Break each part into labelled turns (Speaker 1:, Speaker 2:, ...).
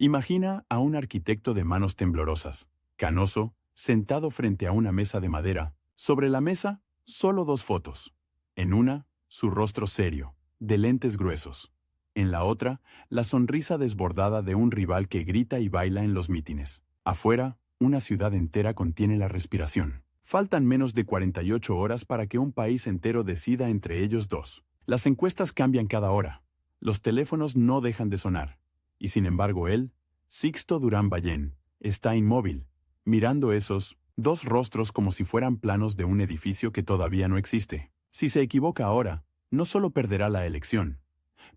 Speaker 1: Imagina a un arquitecto de manos temblorosas, canoso, sentado frente a una mesa de madera. Sobre la mesa, solo dos fotos. En una, su rostro serio, de lentes gruesos. En la otra, la sonrisa desbordada de un rival que grita y baila en los mítines. Afuera, una ciudad entera contiene la respiración. Faltan menos de 48 horas para que un país entero decida entre ellos dos. Las encuestas cambian cada hora. Los teléfonos no dejan de sonar. Y sin embargo él, Sixto Durán Ballén, está inmóvil, mirando esos dos rostros como si fueran planos de un edificio que todavía no existe. Si se equivoca ahora, no solo perderá la elección,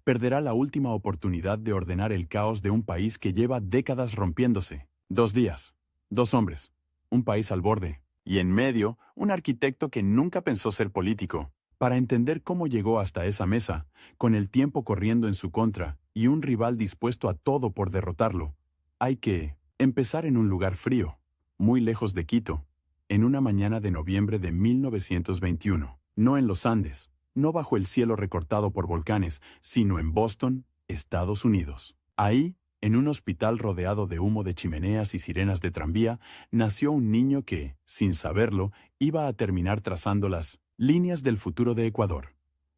Speaker 1: perderá la última oportunidad de ordenar el caos de un país que lleva décadas rompiéndose. 2 días, 2 hombres, un país al borde, y en medio, un arquitecto que nunca pensó ser político. Para entender cómo llegó hasta esa mesa, con el tiempo corriendo en su contra y un rival dispuesto a todo por derrotarlo, hay que empezar en un lugar frío, muy lejos de Quito, en una mañana de noviembre de 1921, no en los Andes, no bajo el cielo recortado por volcanes, sino en Boston, Estados Unidos. Ahí, en un hospital rodeado de humo de chimeneas y sirenas de tranvía, nació un niño que, sin saberlo, iba a terminar trazando las líneas del futuro de Ecuador.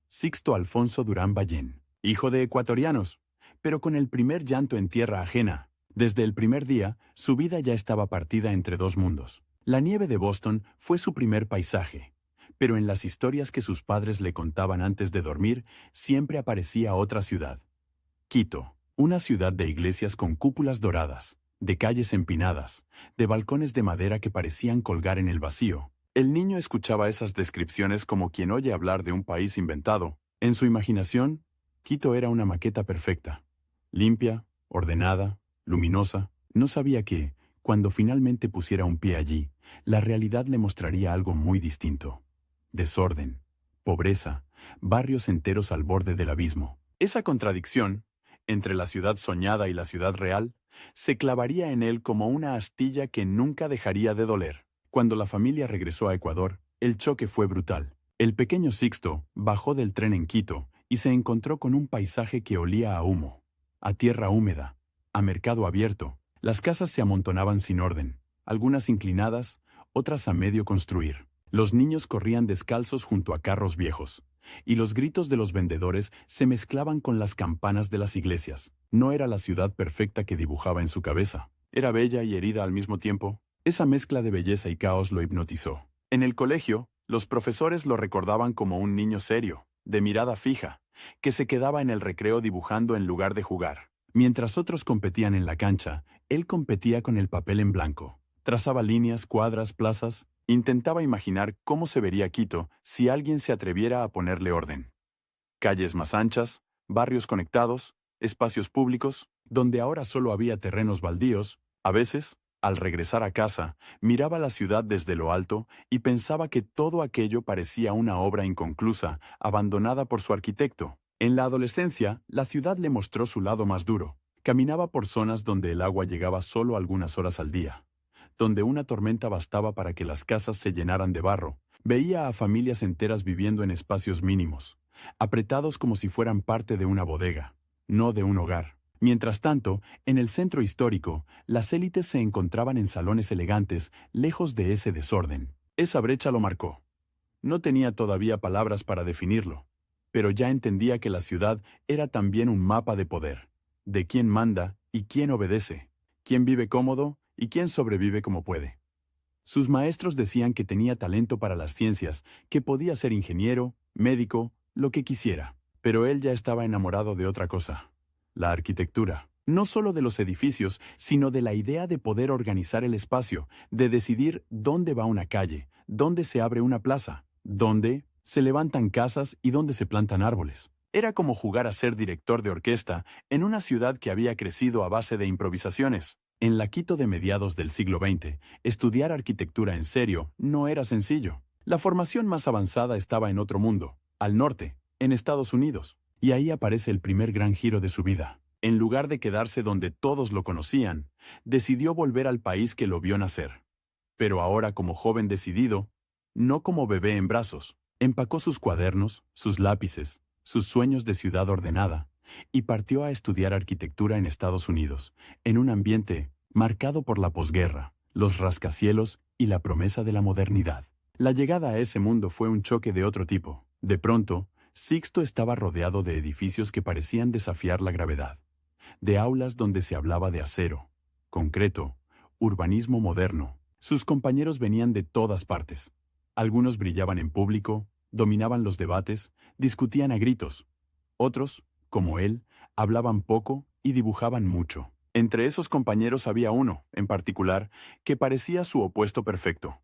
Speaker 1: Sixto Alfonso Durán Ballén, hijo de ecuatorianos, pero con el primer llanto en tierra ajena. Desde el primer día, su vida ya estaba partida entre dos mundos. La nieve de Boston fue su primer paisaje, pero en las historias que sus padres le contaban antes de dormir, siempre aparecía otra ciudad. Quito, una ciudad de iglesias con cúpulas doradas, de calles empinadas, de balcones de madera que parecían colgar en el vacío. El niño escuchaba esas descripciones como quien oye hablar de un país inventado. En su imaginación, Quito era una maqueta perfecta, limpia, ordenada, luminosa. No sabía que, cuando finalmente pusiera un pie allí, la realidad le mostraría algo muy distinto. Desorden, pobreza, barrios enteros al borde del abismo. Esa contradicción, entre la ciudad soñada y la ciudad real, se clavaría en él como una astilla que nunca dejaría de doler. Cuando la familia regresó a Ecuador, el choque fue brutal. El pequeño Sixto bajó del tren en Quito y se encontró con un paisaje que olía a humo, a tierra húmeda, a mercado abierto. Las casas se amontonaban sin orden, algunas inclinadas, otras a medio construir. Los niños corrían descalzos junto a carros viejos, y los gritos de los vendedores se mezclaban con las campanas de las iglesias. No era la ciudad perfecta que dibujaba en su cabeza. Era bella y herida al mismo tiempo. Esa mezcla de belleza y caos lo hipnotizó. En el colegio, los profesores lo recordaban como un niño serio, de mirada fija, que se quedaba en el recreo dibujando en lugar de jugar. Mientras otros competían en la cancha, él competía con el papel en blanco. Trazaba líneas, cuadras, plazas. Intentaba imaginar cómo se vería Quito si alguien se atreviera a ponerle orden. Calles más anchas, barrios conectados, espacios públicos, donde ahora solo había terrenos baldíos. A veces, al regresar a casa, miraba la ciudad desde lo alto y pensaba que todo aquello parecía una obra inconclusa, abandonada por su arquitecto. En la adolescencia, la ciudad le mostró su lado más duro. Caminaba por zonas donde el agua llegaba solo algunas horas al día, donde una tormenta bastaba para que las casas se llenaran de barro. Veía a familias enteras viviendo en espacios mínimos, apretados como si fueran parte de una bodega, no de un hogar. Mientras tanto, en el centro histórico, las élites se encontraban en salones elegantes, lejos de ese desorden. Esa brecha lo marcó. No tenía todavía palabras para definirlo, pero ya entendía que la ciudad era también un mapa de poder, de quién manda y quién obedece, quién vive cómodo y quién sobrevive como puede. Sus maestros decían que tenía talento para las ciencias, que podía ser ingeniero, médico, lo que quisiera. Pero él ya estaba enamorado de otra cosa: la arquitectura. No solo de los edificios, sino de la idea de poder organizar el espacio, de decidir dónde va una calle, dónde se abre una plaza, dónde se levantan casas y dónde se plantan árboles. Era como jugar a ser director de orquesta en una ciudad que había crecido a base de improvisaciones. En la Quito de mediados del siglo XX, estudiar arquitectura en serio no era sencillo. La formación más avanzada estaba en otro mundo, al norte, en Estados Unidos. Y ahí aparece el primer gran giro de su vida. En lugar de quedarse donde todos lo conocían, decidió volver al país que lo vio nacer. Pero ahora como joven decidido, no como bebé en brazos. Empacó sus cuadernos, sus lápices, sus sueños de ciudad ordenada, y partió a estudiar arquitectura en Estados Unidos, en un ambiente marcado por la posguerra, los rascacielos y la promesa de la modernidad. La llegada a ese mundo fue un choque de otro tipo. De pronto, Sixto estaba rodeado de edificios que parecían desafiar la gravedad, de aulas donde se hablaba de acero, concreto, urbanismo moderno. Sus compañeros venían de todas partes. Algunos brillaban en público, dominaban los debates, discutían a gritos. Otros, como él, hablaban poco y dibujaban mucho. Entre esos compañeros había uno, en particular, que parecía su opuesto perfecto.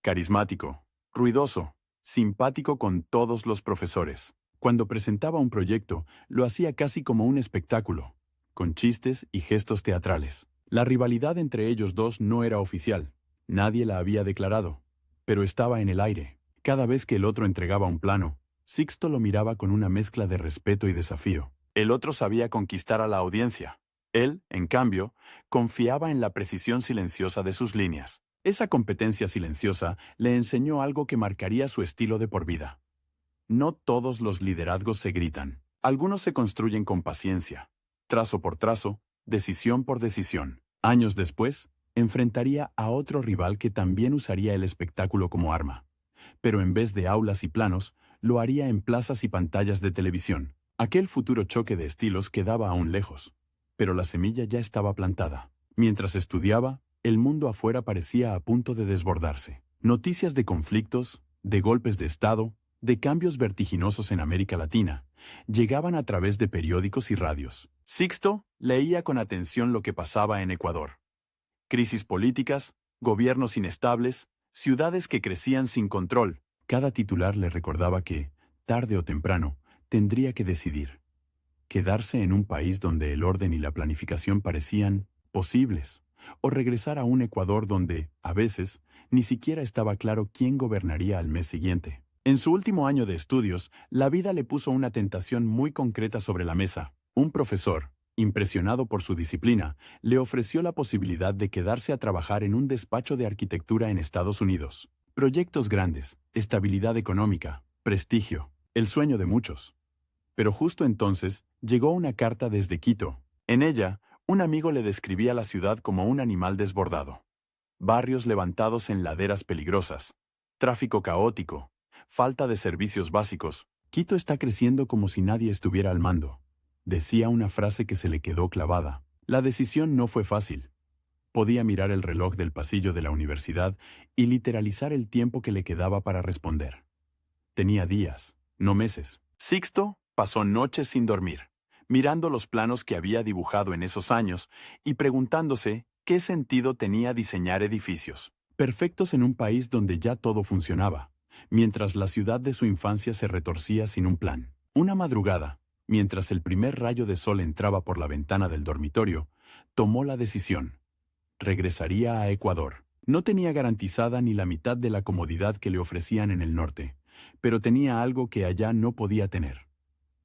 Speaker 1: Carismático, ruidoso, simpático con todos los profesores. Cuando presentaba un proyecto, lo hacía casi como un espectáculo, con chistes y gestos teatrales. La rivalidad entre ellos dos no era oficial. Nadie la había declarado, pero estaba en el aire. Cada vez que el otro entregaba un plano, Sixto lo miraba con una mezcla de respeto y desafío. El otro sabía conquistar a la audiencia. Él, en cambio, confiaba en la precisión silenciosa de sus líneas. Esa competencia silenciosa le enseñó algo que marcaría su estilo de por vida. No todos los liderazgos se gritan. Algunos se construyen con paciencia, trazo por trazo, decisión por decisión. Años después, enfrentaría a otro rival que también usaría el espectáculo como arma. Pero en vez de aulas y planos, lo haría en plazas y pantallas de televisión. Aquel futuro choque de estilos quedaba aún lejos, pero la semilla ya estaba plantada. Mientras estudiaba, el mundo afuera parecía a punto de desbordarse. Noticias de conflictos, de golpes de Estado, de cambios vertiginosos en América Latina, llegaban a través de periódicos y radios. Sixto leía con atención lo que pasaba en Ecuador. Crisis políticas, gobiernos inestables, ciudades que crecían sin control. Cada titular le recordaba que, tarde o temprano, tendría que decidir. Quedarse en un país donde el orden y la planificación parecían posibles, o regresar a un Ecuador donde, a veces, ni siquiera estaba claro quién gobernaría al mes siguiente. En su último año de estudios, la vida le puso una tentación muy concreta sobre la mesa. Un profesor, impresionado por su disciplina, le ofreció la posibilidad de quedarse a trabajar en un despacho de arquitectura en Estados Unidos. Proyectos grandes, estabilidad económica, prestigio, el sueño de muchos. Pero justo entonces llegó una carta desde Quito. En ella, un amigo le describía la ciudad como un animal desbordado. Barrios levantados en laderas peligrosas, tráfico caótico, falta de servicios básicos. Quito está creciendo como si nadie estuviera al mando. Decía una frase que se le quedó clavada. La decisión no fue fácil. Podía mirar el reloj del pasillo de la universidad y literalizar el tiempo que le quedaba para responder. Tenía días, no meses. Sixto pasó noches sin dormir, mirando los planos que había dibujado en esos años y preguntándose qué sentido tenía diseñar edificios perfectos en un país donde ya todo funcionaba, mientras la ciudad de su infancia se retorcía sin un plan. Una madrugada, mientras el primer rayo de sol entraba por la ventana del dormitorio, tomó la decisión. Regresaría a Ecuador. No tenía garantizada ni la mitad de la comodidad que le ofrecían en el norte, pero tenía algo que allá no podía tener: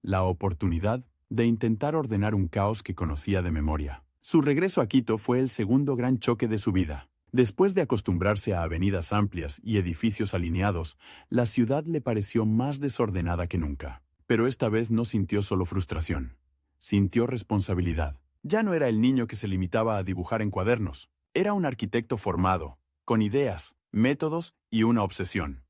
Speaker 1: la oportunidad de intentar ordenar un caos que conocía de memoria. Su regreso a Quito fue el segundo gran choque de su vida. Después de acostumbrarse a avenidas amplias y edificios alineados, la ciudad le pareció más desordenada que nunca. Pero esta vez no sintió solo frustración. Sintió responsabilidad. Ya no era el niño que se limitaba a dibujar en cuadernos. Era un arquitecto formado, con ideas, métodos y una obsesión.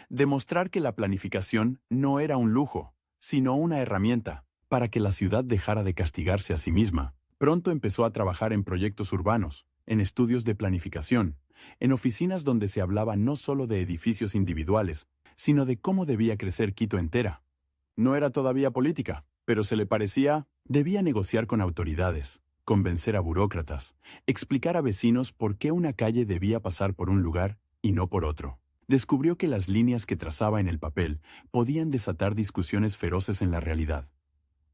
Speaker 1: Demostrar que la planificación no era un lujo, sino una herramienta para que la ciudad dejara de castigarse a sí misma. Pronto empezó a trabajar en proyectos urbanos, en estudios de planificación, en oficinas donde se hablaba no solo de edificios individuales, sino de cómo debía crecer Quito entera. No era todavía política, pero se le parecía, debía negociar con autoridades, convencer a burócratas, explicar a vecinos por qué una calle debía pasar por un lugar y no por otro. Descubrió que las líneas que trazaba en el papel podían desatar discusiones feroces en la realidad.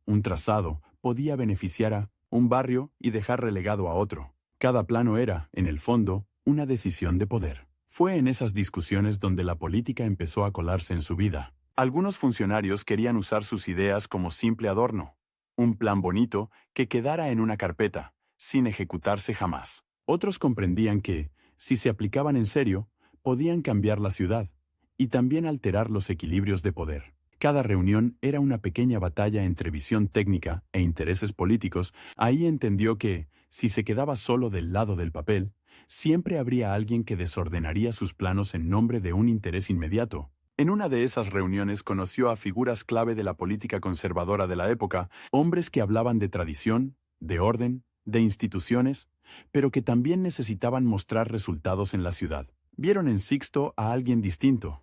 Speaker 1: Un trazado podía beneficiar a un barrio y dejar relegado a otro. Cada plano era, en el fondo, una decisión de poder. Fue en esas discusiones donde la política empezó a colarse en su vida. Algunos funcionarios querían usar sus ideas como simple adorno, un plan bonito que quedara en una carpeta, sin ejecutarse jamás. Otros comprendían que, si se aplicaban en serio, podían cambiar la ciudad y también alterar los equilibrios de poder. Cada reunión era una pequeña batalla entre visión técnica e intereses políticos. Ahí entendió que, si se quedaba solo del lado del papel, siempre habría alguien que desordenaría sus planos en nombre de un interés inmediato. En una de esas reuniones conoció a figuras clave de la política conservadora de la época, hombres que hablaban de tradición, de orden, de instituciones, pero que también necesitaban mostrar resultados en la ciudad. Vieron en Sixto a alguien distinto.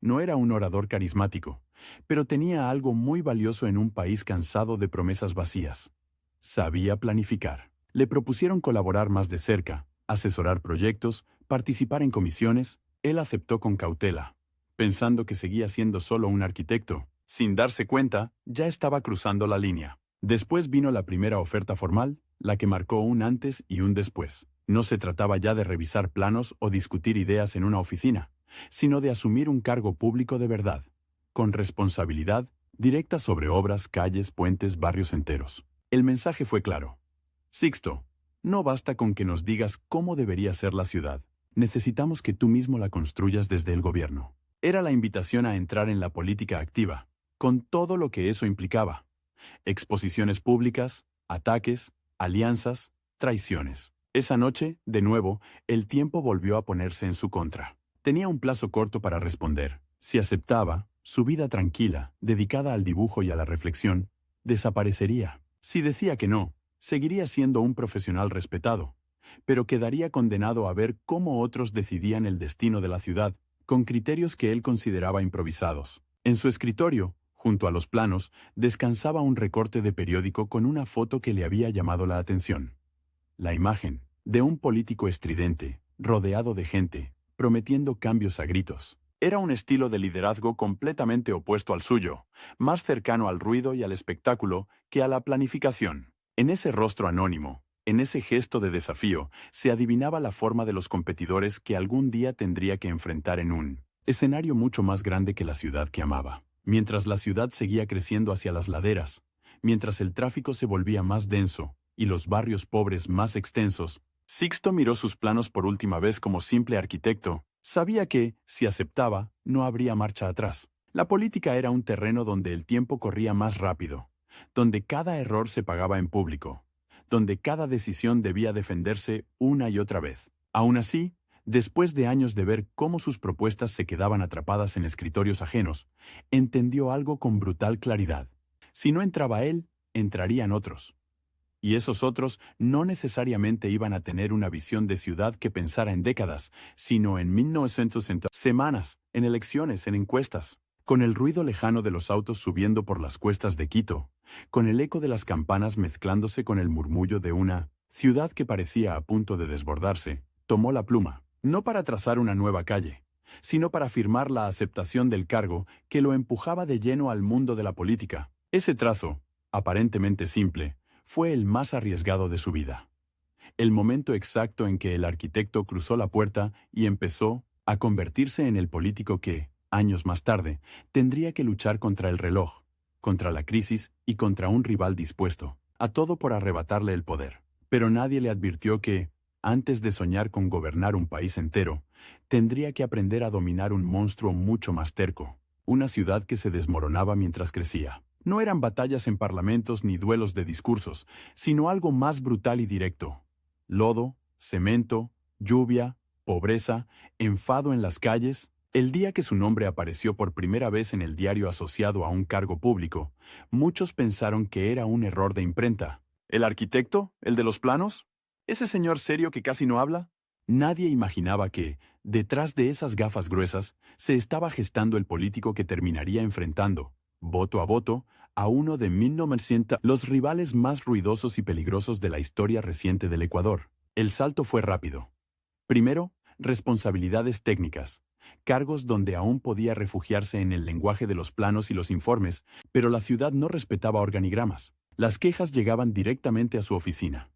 Speaker 1: No era un orador carismático, pero tenía algo muy valioso en un país cansado de promesas vacías. Sabía planificar. Le propusieron colaborar más de cerca, asesorar proyectos, participar en comisiones. Él aceptó con cautela, pensando que seguía siendo solo un arquitecto. Sin darse cuenta, ya estaba cruzando la línea. Después vino la primera oferta formal, la que marcó un antes y un después. No se trataba ya de revisar planos o discutir ideas en una oficina, sino de asumir un cargo público de verdad, con responsabilidad directa sobre obras, calles, puentes, barrios enteros. El mensaje fue claro. Sixto, no basta con que nos digas cómo debería ser la ciudad. Necesitamos que tú mismo la construyas desde el gobierno. Era la invitación a entrar en la política activa, con todo lo que eso implicaba. Exposiciones públicas, ataques, alianzas, traiciones. Esa noche, de nuevo, el tiempo volvió a ponerse en su contra. Tenía un plazo corto para responder. Si aceptaba, su vida tranquila, dedicada al dibujo y a la reflexión, desaparecería. Si decía que no, seguiría siendo un profesional respetado, pero quedaría condenado a ver cómo otros decidían el destino de la ciudad, con criterios que él consideraba improvisados. En su escritorio, junto a los planos, descansaba un recorte de periódico con una foto que le había llamado la atención. La imagen, de un político estridente, rodeado de gente, prometiendo cambios a gritos. Era un estilo de liderazgo completamente opuesto al suyo, más cercano al ruido y al espectáculo que a la planificación. En ese rostro anónimo, en ese gesto de desafío, se adivinaba la forma de los competidores que algún día tendría que enfrentar en un escenario mucho más grande que la ciudad que amaba. Mientras la ciudad seguía creciendo hacia las laderas, mientras el tráfico se volvía más denso y los barrios pobres más extensos, Sixto miró sus planos por última vez como simple arquitecto. Sabía que, si aceptaba, no habría marcha atrás. La política era un terreno donde el tiempo corría más rápido, donde cada error se pagaba en público, donde cada decisión debía defenderse una y otra vez. Aún así, después de años de ver cómo sus propuestas se quedaban atrapadas en escritorios ajenos, entendió algo con brutal claridad. Si no entraba él, entrarían otros. Y esos otros no necesariamente iban a tener una visión de ciudad que pensara en décadas, sino en 1960, semanas, en elecciones, en encuestas, con el ruido lejano de los autos subiendo por las cuestas de Quito, con el eco de las campanas mezclándose con el murmullo de una ciudad que parecía a punto de desbordarse. Tomó la pluma, no para trazar una nueva calle, sino para firmar la aceptación del cargo que lo empujaba de lleno al mundo de la política. Ese trazo, aparentemente simple, fue el más arriesgado de su vida. El momento exacto en que el arquitecto cruzó la puerta y empezó a convertirse en el político que, años más tarde, tendría que luchar contra el reloj, contra la crisis y contra un rival dispuesto a todo por arrebatarle el poder. Pero nadie le advirtió que, antes de soñar con gobernar un país entero, tendría que aprender a dominar un monstruo mucho más terco, una ciudad que se desmoronaba mientras crecía. No eran batallas en parlamentos ni duelos de discursos, sino algo más brutal y directo. Lodo, cemento, lluvia, pobreza, enfado en las calles. El día que su nombre apareció por primera vez en el diario asociado a un cargo público, muchos pensaron que era un error de imprenta. ¿El arquitecto? ¿El de los planos? ¿Ese señor serio que casi no habla? Nadie imaginaba que, detrás de esas gafas gruesas, se estaba gestando el político que terminaría enfrentando, voto a voto, a uno de 1900 los rivales más ruidosos y peligrosos de la historia reciente del Ecuador. El salto fue rápido. Primero, responsabilidades técnicas, cargos donde aún podía refugiarse en el lenguaje de los planos y los informes, pero la ciudad no respetaba organigramas. Las quejas llegaban directamente a su oficina.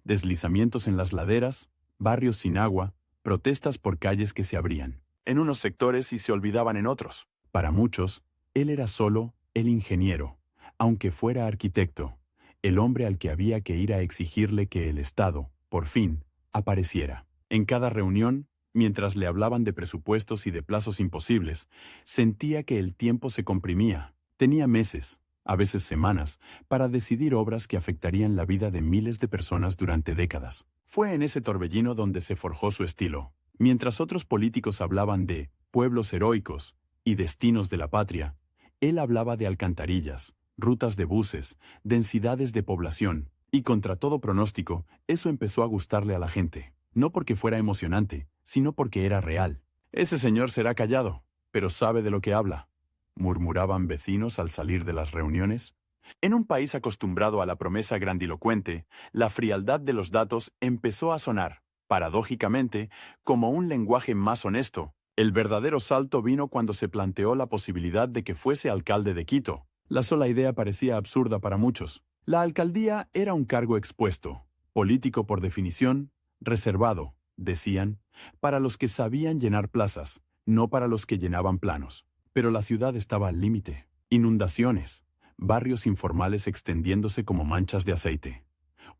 Speaker 1: Deslizamientos en las laderas, barrios sin agua, protestas por calles que se abrían en unos sectores y se olvidaban en otros. Para muchos, él era solo el ingeniero, aunque fuera arquitecto, el hombre al que había que ir a exigirle que el Estado, por fin, apareciera. En cada reunión, Mientras le hablaban de presupuestos y de plazos imposibles, sentía que el tiempo se comprimía. Tenía meses, a veces semanas, para decidir obras que afectarían la vida de miles de personas durante décadas. Fue en ese torbellino donde se forjó su estilo. Mientras otros políticos hablaban de pueblos heroicos y destinos de la patria, él hablaba de alcantarillas, rutas de buses, densidades de población, y contra todo pronóstico, eso empezó a gustarle a la gente. No porque fuera emocionante, sino porque era real. Ese señor será callado, pero sabe de lo que habla, murmuraban vecinos al salir de las reuniones. En un país acostumbrado a la promesa grandilocuente, la frialdad de los datos empezó a sonar, paradójicamente, como un lenguaje más honesto. El verdadero salto vino cuando se planteó la posibilidad de que fuese alcalde de Quito. La sola idea parecía absurda para muchos. La alcaldía era un cargo expuesto, político por definición, reservado, decían, para los que sabían llenar plazas, no para los que llenaban planos. Pero la ciudad estaba al límite. Inundaciones, barrios informales extendiéndose como manchas de aceite,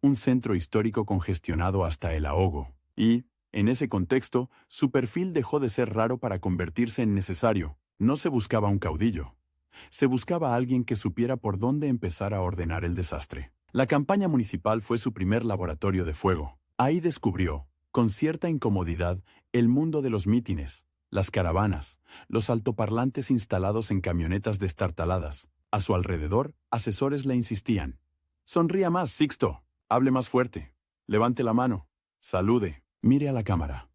Speaker 1: un centro histórico congestionado hasta el ahogo. Y, en ese contexto, su perfil dejó de ser raro para convertirse en necesario. No se buscaba un caudillo. Se buscaba a alguien que supiera por dónde empezar a ordenar el desastre. La campaña municipal fue su primer laboratorio de fuego. Ahí descubrió, con cierta incomodidad, el mundo de los mítines, las caravanas, los altoparlantes instalados en camionetas destartaladas. A su alrededor, asesores le insistían: «Sonría más, Sixto. Hable más fuerte. Levante la mano. Salude. Mire a la cámara».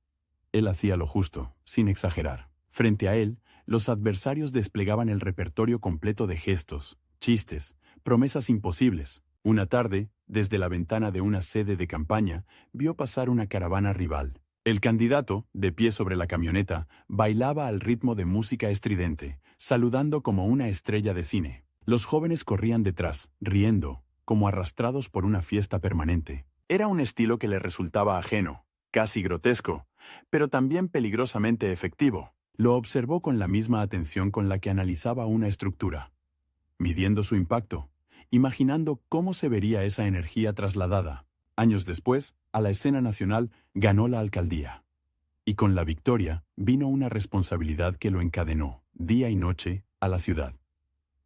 Speaker 1: Él hacía lo justo, sin exagerar. Frente a él, los adversarios desplegaban el repertorio completo de gestos, chistes, promesas imposibles. Una tarde, desde la ventana de una sede de campaña, vio pasar una caravana rival. El candidato, de pie sobre la camioneta, bailaba al ritmo de música estridente, saludando como una estrella de cine. Los jóvenes corrían detrás, riendo, como arrastrados por una fiesta permanente. Era un estilo que le resultaba ajeno, casi grotesco, pero también peligrosamente efectivo. Lo observó con la misma atención con la que analizaba una estructura, midiendo su impacto, imaginando cómo se vería esa energía trasladada. Años después, a la escena nacional, ganó la alcaldía. Y con la victoria vino una responsabilidad que lo encadenó, día y noche, a la ciudad.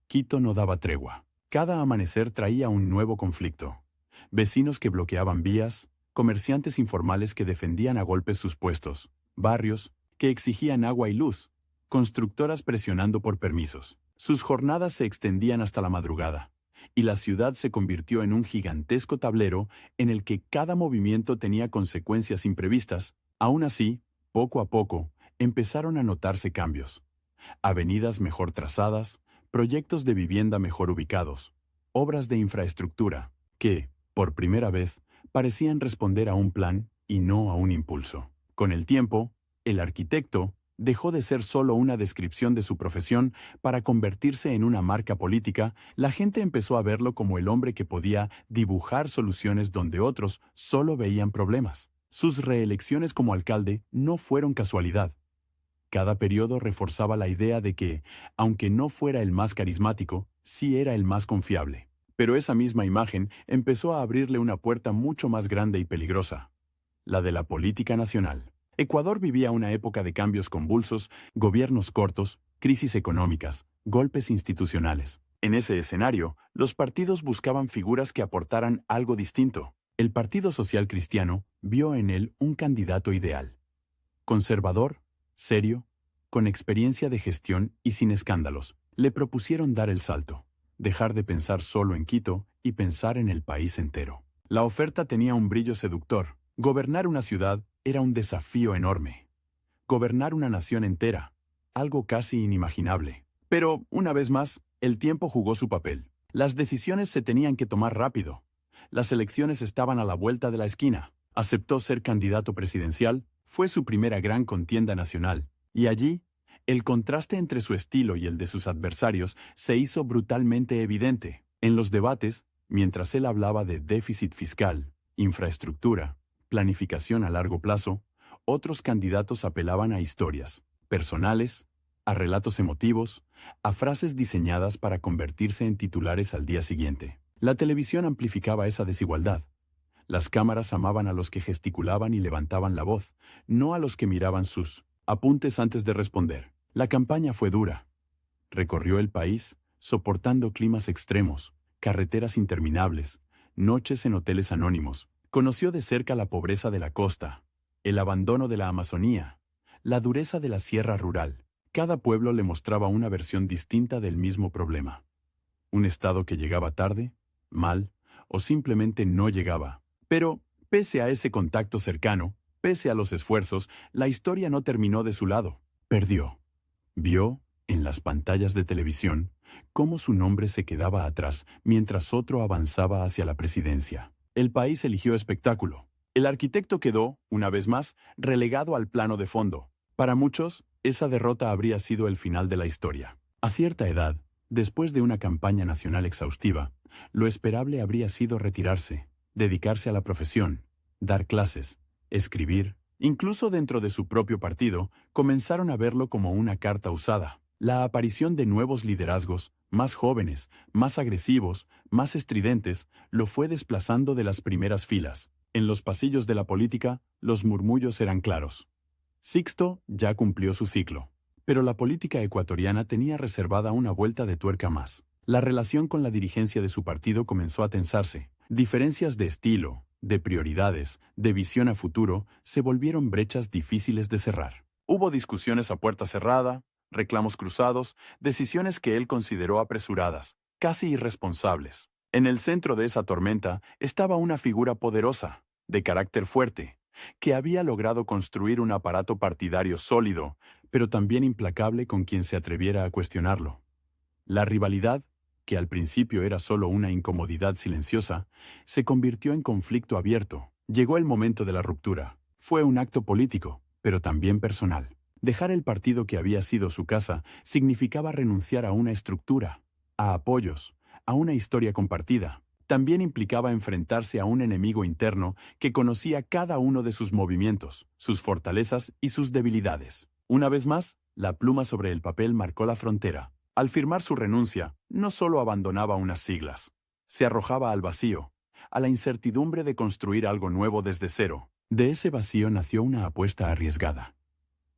Speaker 1: Quito no daba tregua. Cada amanecer traía un nuevo conflicto. Vecinos que bloqueaban vías, comerciantes informales que defendían a golpes sus puestos, barrios que exigían agua y luz, constructoras presionando por permisos. Sus jornadas se extendían hasta la madrugada, y la ciudad se convirtió en un gigantesco tablero en el que cada movimiento tenía consecuencias imprevistas. Aún así, poco a poco, empezaron a notarse cambios. Avenidas mejor trazadas, proyectos de vivienda mejor ubicados, obras de infraestructura, que, por primera vez, parecían responder a un plan y no a un impulso. Con el tiempo, el arquitecto dejó de ser solo una descripción de su profesión para convertirse en una marca política. La gente empezó a verlo como el hombre que podía dibujar soluciones donde otros solo veían problemas. Sus reelecciones como alcalde no fueron casualidad. Cada periodo reforzaba la idea de que, aunque no fuera el más carismático, sí era el más confiable. Pero esa misma imagen empezó a abrirle una puerta mucho más grande y peligrosa: la de la política nacional. Ecuador vivía una época de cambios convulsos, gobiernos cortos, crisis económicas, golpes institucionales. En ese escenario, los partidos buscaban figuras que aportaran algo distinto. El Partido Social Cristiano vio en él un candidato ideal. Conservador, serio, con experiencia de gestión y sin escándalos. Le propusieron dar el salto, dejar de pensar solo en Quito y pensar en el país entero. La oferta tenía un brillo seductor. Gobernar una ciudad era un desafío enorme. Gobernar una nación entera, algo casi inimaginable. Pero, una vez más, el tiempo jugó su papel. Las decisiones se tenían que tomar rápido. Las elecciones estaban a la vuelta de la esquina. Aceptó ser candidato presidencial, fue su primera gran contienda nacional, y allí, el contraste entre su estilo y el de sus adversarios se hizo brutalmente evidente. En los debates, mientras él hablaba de déficit fiscal, infraestructura, planificación a largo plazo, otros candidatos apelaban a historias personales, a relatos emotivos, a frases diseñadas para convertirse en titulares al día siguiente. La televisión amplificaba esa desigualdad. Las cámaras amaban a los que gesticulaban y levantaban la voz, no a los que miraban sus apuntes antes de responder. La campaña fue dura. Recorrió el país, soportando climas extremos, carreteras interminables, noches en hoteles anónimos. Conoció de cerca la pobreza de la costa, el abandono de la Amazonía, la dureza de la sierra rural. Cada pueblo le mostraba una versión distinta del mismo problema. Un Estado que llegaba tarde, mal, o simplemente no llegaba. Pero, pese a ese contacto cercano, pese a los esfuerzos, la historia no terminó de su lado. Perdió. Vio, en las pantallas de televisión, cómo su nombre se quedaba atrás mientras otro avanzaba hacia la presidencia. El país eligió espectáculo. El arquitecto quedó, una vez más, relegado al plano de fondo. Para muchos, esa derrota habría sido el final de la historia. A cierta edad, después de una campaña nacional exhaustiva, lo esperable habría sido retirarse, dedicarse a la profesión, dar clases, escribir. Incluso dentro de su propio partido, comenzaron a verlo como una carta usada. La aparición de nuevos liderazgos, más jóvenes, más agresivos, más estridentes, lo fue desplazando de las primeras filas. En los pasillos de la política, los murmullos eran claros. Sixto ya cumplió su ciclo. Pero la política ecuatoriana tenía reservada una vuelta de tuerca más. La relación con la dirigencia de su partido comenzó a tensarse. Diferencias de estilo, de prioridades, de visión a futuro, se volvieron brechas difíciles de cerrar. Hubo discusiones a puerta cerrada, reclamos cruzados, decisiones que él consideró apresuradas, casi irresponsables. En el centro de esa tormenta estaba una figura poderosa, de carácter fuerte, que había logrado construir un aparato partidario sólido, pero también implacable con quien se atreviera a cuestionarlo. La rivalidad, que al principio era solo una incomodidad silenciosa, se convirtió en conflicto abierto. Llegó el momento de la ruptura. Fue un acto político, pero también personal. Dejar el partido que había sido su casa significaba renunciar a una estructura, a apoyos, a una historia compartida. También implicaba enfrentarse a un enemigo interno que conocía cada uno de sus movimientos, sus fortalezas y sus debilidades. Una vez más, la pluma sobre el papel marcó la frontera. Al firmar su renuncia, no solo abandonaba unas siglas, se arrojaba al vacío, a la incertidumbre de construir algo nuevo desde cero. De ese vacío nació una apuesta arriesgada.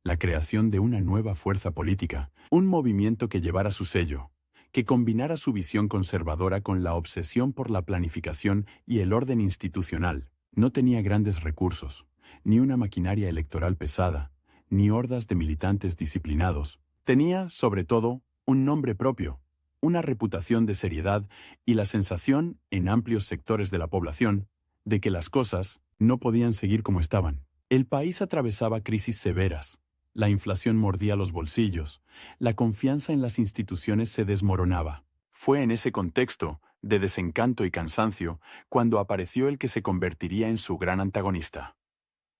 Speaker 1: La creación de una nueva fuerza política, un movimiento que llevara su sello, que combinara su visión conservadora con la obsesión por la planificación y el orden institucional. No tenía grandes recursos, ni una maquinaria electoral pesada, ni hordas de militantes disciplinados. Tenía, sobre todo, un nombre propio, una reputación de seriedad y la sensación, en amplios sectores de la población, de que las cosas no podían seguir como estaban. El país atravesaba crisis severas. La inflación mordía los bolsillos, la confianza en las instituciones se desmoronaba. Fue en ese contexto, de desencanto y cansancio, cuando apareció el que se convertiría en su gran antagonista.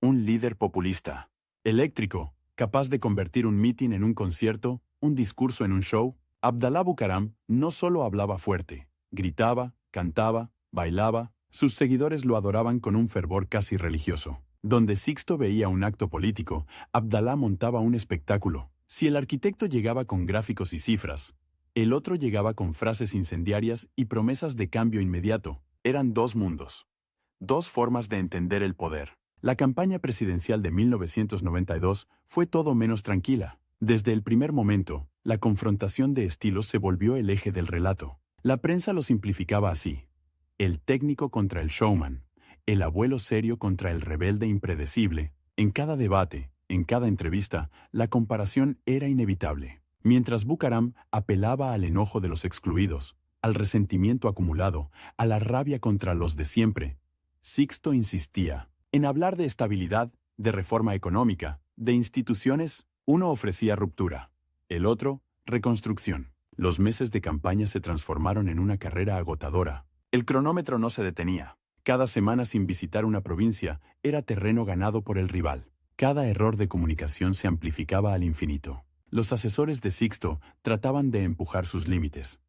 Speaker 1: Un líder populista, eléctrico, capaz de convertir un mitin en un concierto, un discurso en un show. Abdalá Bucaram no solo hablaba fuerte, gritaba, cantaba, bailaba. Sus seguidores lo adoraban con un fervor casi religioso. Donde Sixto veía un acto político, Abdalá montaba un espectáculo. Si el arquitecto llegaba con gráficos y cifras, el otro llegaba con frases incendiarias y promesas de cambio inmediato. Eran dos mundos, dos formas de entender el poder. La campaña presidencial de 1992 fue todo menos tranquila. Desde el primer momento, la confrontación de estilos se volvió el eje del relato. La prensa lo simplificaba así: el técnico contra el showman, el abuelo serio contra el rebelde impredecible. En cada debate, en cada entrevista, la comparación era inevitable. Mientras Bucaram apelaba al enojo de los excluidos, al resentimiento acumulado, a la rabia contra los de siempre, Sixto insistía en hablar de estabilidad, de reforma económica, de instituciones. Uno ofrecía ruptura, el otro, reconstrucción. Los meses de campaña se transformaron en una carrera agotadora. El cronómetro no se detenía. Cada semana sin visitar una provincia era terreno ganado por el rival. Cada error de comunicación se amplificaba al infinito. Los asesores de Sixto trataban de empujar sus límites.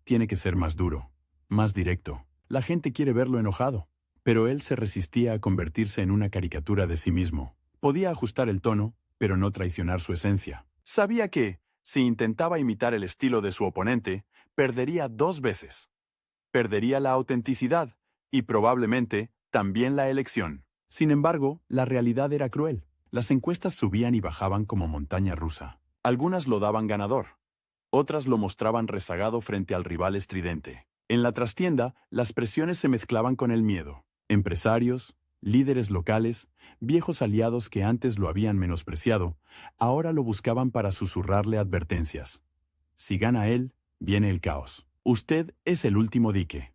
Speaker 1: Tiene que ser más duro, más directo. La gente quiere verlo enojado. Pero él se resistía a convertirse en una caricatura de sí mismo. Podía ajustar el tono, pero no traicionar su esencia. Sabía que, si intentaba imitar el estilo de su oponente, perdería dos veces. Perdería la autenticidad y probablemente también la elección. Sin embargo, la realidad era cruel. Las encuestas subían y bajaban como montaña rusa. Algunas lo daban ganador. Otras lo mostraban rezagado frente al rival estridente. En la trastienda, las presiones se mezclaban con el miedo. Empresarios, líderes locales, viejos aliados que antes lo habían menospreciado, ahora lo buscaban para susurrarle advertencias. Si gana él, viene el caos. Usted es el último dique.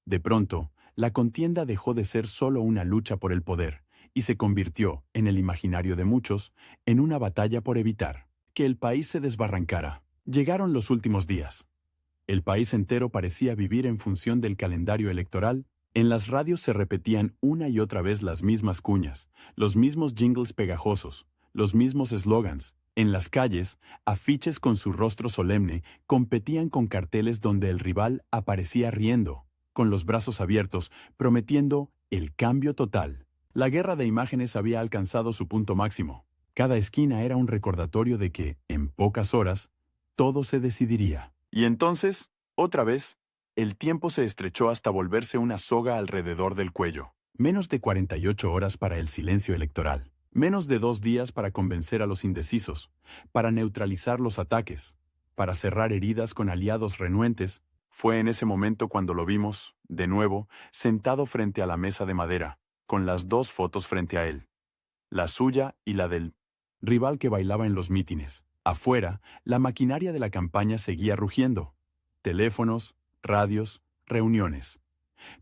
Speaker 1: De pronto, la contienda dejó de ser solo una lucha por el poder y se convirtió, en el imaginario de muchos, en una batalla por evitar que el país se desbarrancara. Llegaron los últimos días. El país entero parecía vivir en función del calendario electoral. En las radios se repetían una y otra vez las mismas cuñas, los mismos jingles pegajosos, los mismos eslogans. En las calles, afiches con su rostro solemne competían con carteles donde el rival aparecía riendo, con los brazos abiertos, prometiendo el cambio total. La guerra de imágenes había alcanzado su punto máximo. Cada esquina era un recordatorio de que, en pocas horas, todo se decidiría. Y entonces, otra vez, el tiempo se estrechó hasta volverse una soga alrededor del cuello. Menos de 48 horas para el silencio electoral. Menos de 2 días para convencer a los indecisos, para neutralizar los ataques, para cerrar heridas con aliados renuentes. Fue en ese momento cuando lo vimos, de nuevo, sentado frente a la mesa de madera, con las 2 fotos frente a él. La suya y la del rival que bailaba en los mítines. Afuera, la maquinaria de la campaña seguía rugiendo. Teléfonos, radios, reuniones.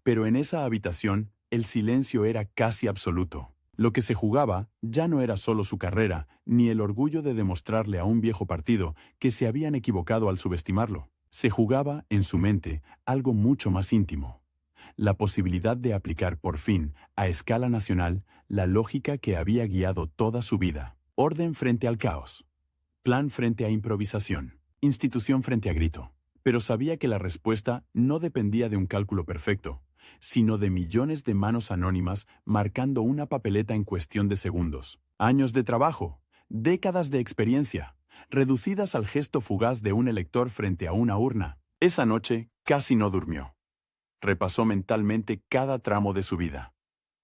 Speaker 1: Pero en esa habitación, el silencio era casi absoluto. Lo que se jugaba ya no era solo su carrera, ni el orgullo de demostrarle a un viejo partido que se habían equivocado al subestimarlo. Se jugaba, en su mente, algo mucho más íntimo. La posibilidad de aplicar por fin, a escala nacional, la lógica que había guiado toda su vida. Orden frente al caos. Plan frente a improvisación. Institución frente a grito. Pero sabía que la respuesta no dependía de un cálculo perfecto, sino de millones de manos anónimas marcando una papeleta en cuestión de segundos. Años de trabajo, décadas de experiencia, reducidas al gesto fugaz de un elector frente a una urna. Esa noche casi no durmió. Repasó mentalmente cada tramo de su vida.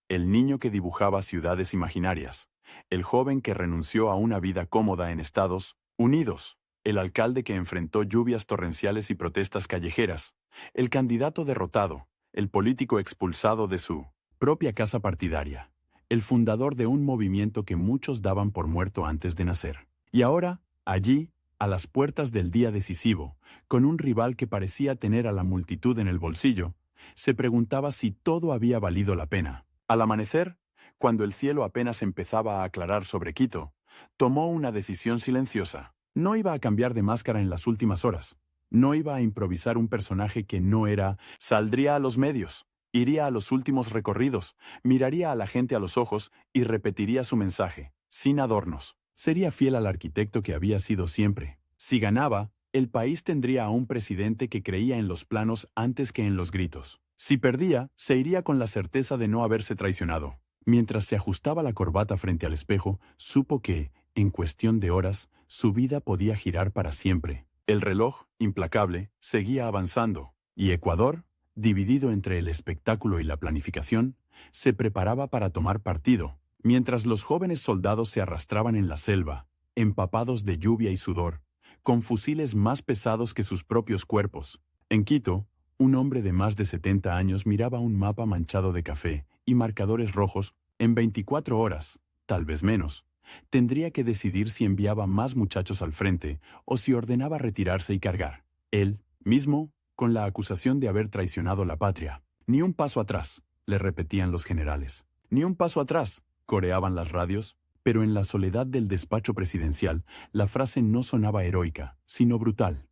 Speaker 1: El niño que dibujaba ciudades imaginarias, el joven que renunció a una vida cómoda en Estados Unidos, el alcalde que enfrentó lluvias torrenciales y protestas callejeras, el candidato derrotado, el político expulsado de su propia casa partidaria, el fundador de un movimiento que muchos daban por muerto antes de nacer. Y ahora, allí, a las puertas del día decisivo, con un rival que parecía tener a la multitud en el bolsillo, se preguntaba si todo había valido la pena. Al amanecer, cuando el cielo apenas empezaba a aclarar sobre Quito, tomó una decisión silenciosa. No iba a cambiar de máscara en las últimas horas. No iba a improvisar un personaje que no era. Saldría a los medios, iría a los últimos recorridos, miraría a la gente a los ojos y repetiría su mensaje, sin adornos. Sería fiel al arquitecto que había sido siempre. Si ganaba, el país tendría a un presidente que creía en los planos antes que en los gritos. Si perdía, se iría con la certeza de no haberse traicionado. Mientras se ajustaba la corbata frente al espejo, supo que, en cuestión de horas, su vida podía girar para siempre. El reloj, implacable, seguía avanzando, y Ecuador, dividido entre el espectáculo y la planificación, se preparaba para tomar partido, mientras los jóvenes soldados se arrastraban en la selva, empapados de lluvia y sudor, con fusiles más pesados que sus propios cuerpos. En Quito, un hombre de más de 70 años miraba un mapa manchado de café y marcadores rojos. En 24 horas, tal vez menos, tendría que decidir si enviaba más muchachos al frente o si ordenaba retirarse y cargar. Él, mismo, con la acusación de haber traicionado la patria. Ni un paso atrás, le repetían los generales. Ni un paso atrás, coreaban las radios, pero en la soledad del despacho presidencial, la frase no sonaba heroica, sino brutal.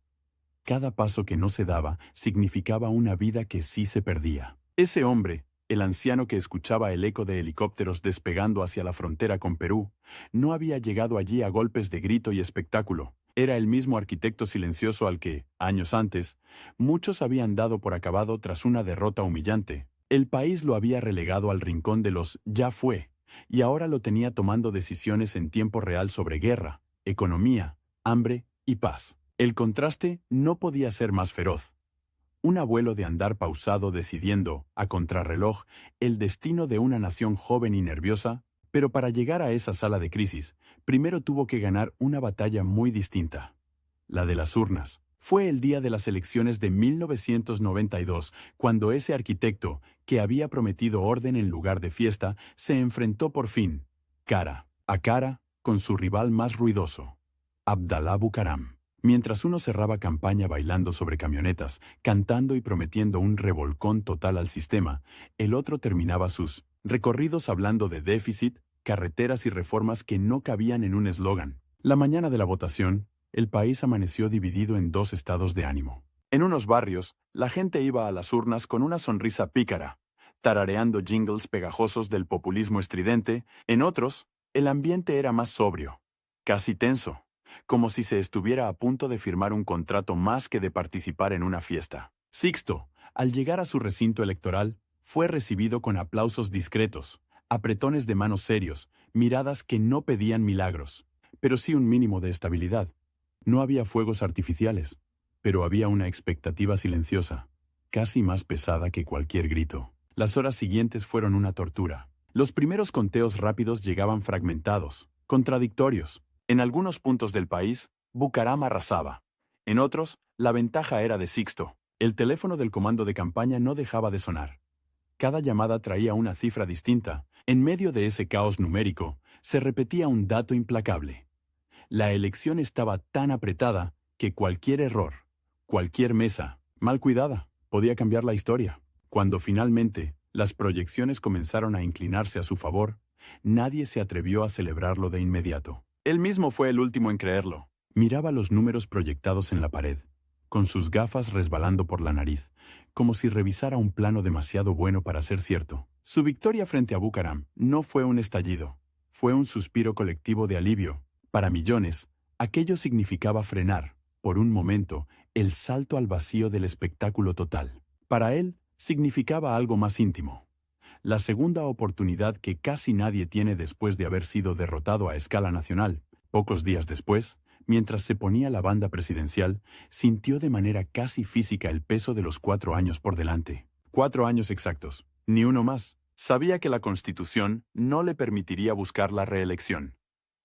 Speaker 1: Cada paso que no se daba significaba una vida que sí se perdía. Ese hombre, el anciano que escuchaba el eco de helicópteros despegando hacia la frontera con Perú, no había llegado allí a golpes de grito y espectáculo. Era el mismo arquitecto silencioso al que, años antes, muchos habían dado por acabado tras una derrota humillante. El país lo había relegado al rincón de los «ya fue», y ahora lo tenía tomando decisiones en tiempo real sobre guerra, economía, hambre y paz. El contraste no podía ser más feroz. un abuelo de andar pausado decidiendo, a contrarreloj, el destino de una nación joven y nerviosa, pero para llegar a esa sala de crisis, primero tuvo que ganar una batalla muy distinta, la de las urnas. Fue el día de las elecciones de 1992, cuando ese arquitecto, que había prometido orden en lugar de fiesta, se enfrentó por fin, cara a cara, con su rival más ruidoso, Abdalá Bucaram. Mientras uno cerraba campaña bailando sobre camionetas, cantando y prometiendo un revolcón total al sistema, el otro terminaba sus recorridos hablando de déficit, carreteras y reformas que no cabían en un eslogan. La mañana de la votación, el país amaneció dividido en dos estados de ánimo. En unos barrios, la gente iba a las urnas con una sonrisa pícara, tarareando jingles pegajosos del populismo estridente. En otros, el ambiente era más sobrio, casi tenso, como si se estuviera a punto de firmar un contrato más que de participar en una fiesta. Sixto, al llegar a su recinto electoral, fue recibido con aplausos discretos, apretones de manos serios, miradas que no pedían milagros, pero sí un mínimo de estabilidad. No había fuegos artificiales, pero había una expectativa silenciosa, casi más pesada que cualquier grito. Las horas siguientes fueron una tortura. Los primeros conteos rápidos llegaban fragmentados, contradictorios. En algunos puntos del país, Bucaram arrasaba. En otros, la ventaja era de Sixto. El teléfono del comando de campaña no dejaba de sonar. Cada llamada traía una cifra distinta. En medio de ese caos numérico, se repetía un dato implacable. La elección estaba tan apretada que cualquier error, cualquier mesa, mal cuidada, podía cambiar la historia. Cuando finalmente las proyecciones comenzaron a inclinarse a su favor, nadie se atrevió a celebrarlo de inmediato. Él mismo fue el último en creerlo. Miraba los números proyectados en la pared, con sus gafas resbalando por la nariz, como si revisara un plano demasiado bueno para ser cierto. Su victoria frente a Bucaram no fue un estallido, fue un suspiro colectivo de alivio. Para millones, aquello significaba frenar, por un momento, el salto al vacío del espectáculo total. Para él, significaba algo más íntimo. La segunda oportunidad que casi nadie tiene después de haber sido derrotado a escala nacional. Pocos días después, mientras se ponía la banda presidencial, sintió de manera casi física el peso de los 4 años por delante. 4 años exactos, ni uno más. Sabía que la Constitución no le permitiría buscar la reelección,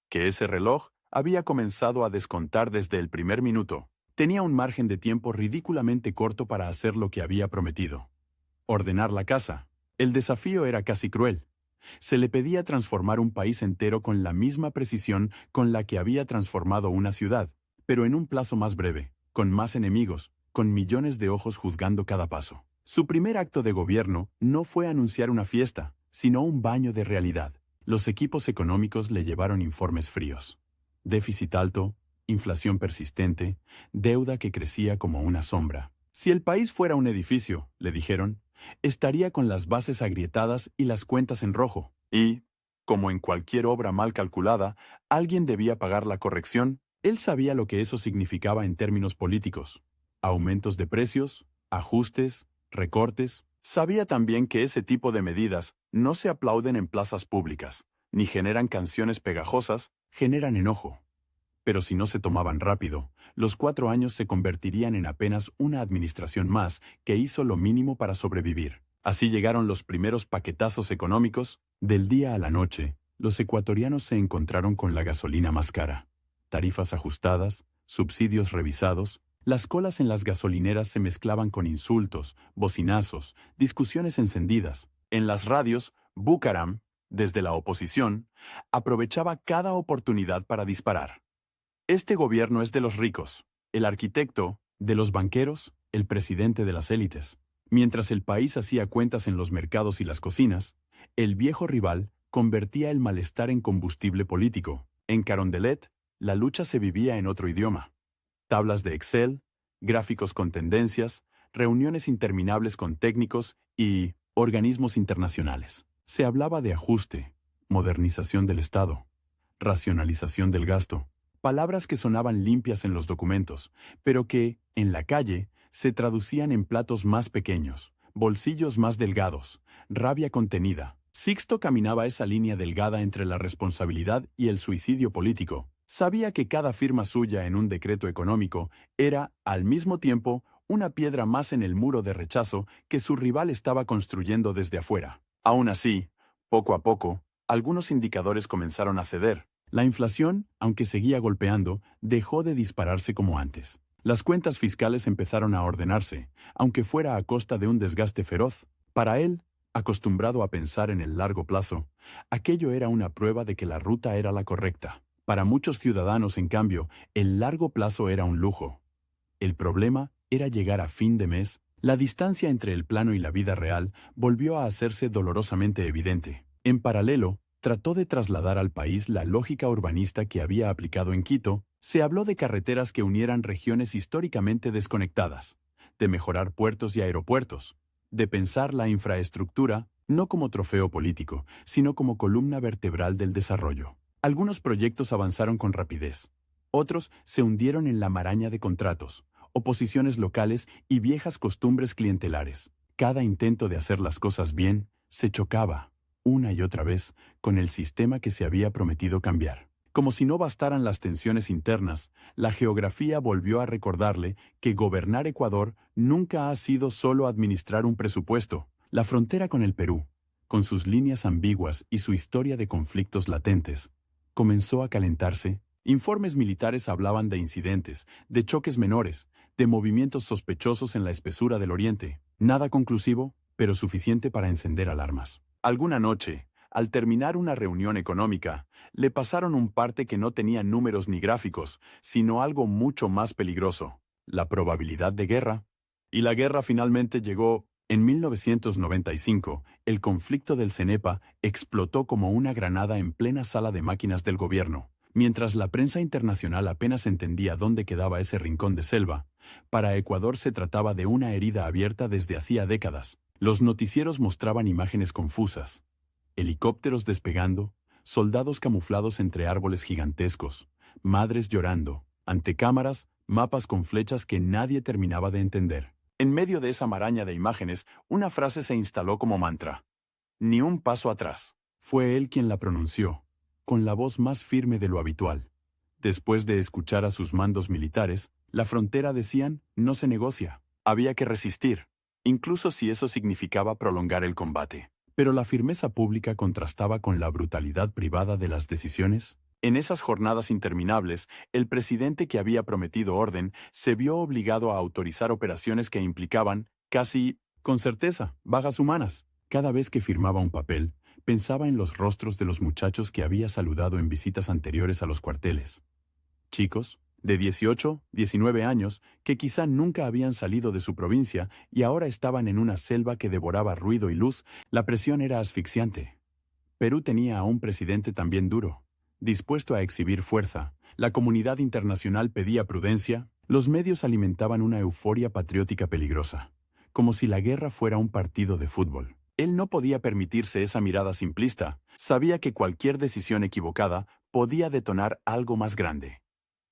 Speaker 1: que ese reloj había comenzado a descontar desde el primer minuto. Tenía un margen de tiempo ridículamente corto para hacer lo que había prometido: ordenar la casa. El desafío era casi cruel. Se le pedía transformar un país entero con la misma precisión con la que había transformado una ciudad, pero en un plazo más breve, con más enemigos, con millones de ojos juzgando cada paso. Su primer acto de gobierno no fue anunciar una fiesta, sino un baño de realidad. Los equipos económicos le llevaron informes fríos. Déficit alto, inflación persistente, deuda que crecía como una sombra. Si el país fuera un edificio, le dijeron, estaría con las bases agrietadas y las cuentas en rojo. Y, como en cualquier obra mal calculada, alguien debía pagar la corrección. Él sabía lo que eso significaba en términos políticos: aumentos de precios, ajustes, recortes. Sabía también que ese tipo de medidas no se aplauden en plazas públicas, ni generan canciones pegajosas, generan enojo. Pero si no se tomaban rápido, los 4 años se convertirían en apenas una administración más que hizo lo mínimo para sobrevivir. Así llegaron los primeros paquetazos económicos. Del día a la noche, los ecuatorianos se encontraron con la gasolina más cara. Tarifas ajustadas, subsidios revisados. Las colas en las gasolineras se mezclaban con insultos, bocinazos, discusiones encendidas. En las radios, Bucaram, desde la oposición, aprovechaba cada oportunidad para disparar. Este gobierno es de los ricos, el arquitecto, de los banqueros, el presidente de las élites. Mientras el país hacía cuentas en los mercados y las cocinas, el viejo rival convertía el malestar en combustible político. En Carondelet, la lucha se vivía en otro idioma. Tablas de Excel, gráficos con tendencias, reuniones interminables con técnicos y organismos internacionales. Se hablaba de ajuste, modernización del Estado, racionalización del gasto. Palabras que sonaban limpias en los documentos, pero que, en la calle, se traducían en platos más pequeños, bolsillos más delgados, rabia contenida. Sixto caminaba esa línea delgada entre la responsabilidad y el suicidio político. Sabía que cada firma suya en un decreto económico era, al mismo tiempo, una piedra más en el muro de rechazo que su rival estaba construyendo desde afuera. Aún así, poco a poco, algunos indicadores comenzaron a ceder. La inflación, aunque seguía golpeando, dejó de dispararse como antes. Las cuentas fiscales empezaron a ordenarse, aunque fuera a costa de un desgaste feroz. Para él, acostumbrado a pensar en el largo plazo, aquello era una prueba de que la ruta era la correcta. Para muchos ciudadanos, en cambio, el largo plazo era un lujo. El problema era llegar a fin de mes. La distancia entre el plano y la vida real volvió a hacerse dolorosamente evidente. En paralelo, trató de trasladar al país la lógica urbanista que había aplicado en Quito. Se habló de carreteras que unieran regiones históricamente desconectadas, de mejorar puertos y aeropuertos, de pensar la infraestructura no como trofeo político, sino como columna vertebral del desarrollo. Algunos proyectos avanzaron con rapidez. Otros se hundieron en la maraña de contratos, oposiciones locales y viejas costumbres clientelares. Cada intento de hacer las cosas bien se chocaba, una y otra vez, con el sistema que se había prometido cambiar. Como si no bastaran las tensiones internas, la geografía volvió a recordarle que gobernar Ecuador nunca ha sido solo administrar un presupuesto. La frontera con el Perú, con sus líneas ambiguas y su historia de conflictos latentes, comenzó a calentarse. Informes militares hablaban de incidentes, de choques menores, de movimientos sospechosos en la espesura del oriente. Nada conclusivo, pero suficiente para encender alarmas. Alguna noche, al terminar una reunión económica, le pasaron un parte que no tenía números ni gráficos, sino algo mucho más peligroso: la probabilidad de guerra. Y la guerra finalmente llegó. En 1995, el conflicto del CENEPA explotó como una granada en plena sala de máquinas del gobierno. Mientras la prensa internacional apenas entendía dónde quedaba ese rincón de selva, para Ecuador se trataba de una herida abierta desde hacía décadas. Los noticieros mostraban imágenes confusas: helicópteros despegando, soldados camuflados entre árboles gigantescos, madres llorando, ante cámaras, mapas con flechas que nadie terminaba de entender. En medio de esa maraña de imágenes, una frase se instaló como mantra: ni un paso atrás. Fue él quien la pronunció, con la voz más firme de lo habitual. Después de escuchar a sus mandos militares, la frontera, decían, no se negocia. Había que resistir, incluso si eso significaba prolongar el combate. Pero la firmeza pública contrastaba con la brutalidad privada de las decisiones. En esas jornadas interminables, el presidente que había prometido orden se vio obligado a autorizar operaciones que implicaban, casi con certeza, bajas humanas. Cada vez que firmaba un papel, pensaba en los rostros de los muchachos que había saludado en visitas anteriores a los cuarteles. Chicos, de 18, 19 años, que quizá nunca habían salido de su provincia y ahora estaban en una selva que devoraba ruido y luz. La presión era asfixiante. Perú tenía a un presidente también duro, dispuesto a exhibir fuerza. La comunidad internacional pedía prudencia. Los medios alimentaban una euforia patriótica peligrosa, como si la guerra fuera un partido de fútbol. Él no podía permitirse esa mirada simplista. Sabía que cualquier decisión equivocada podía detonar algo más grande,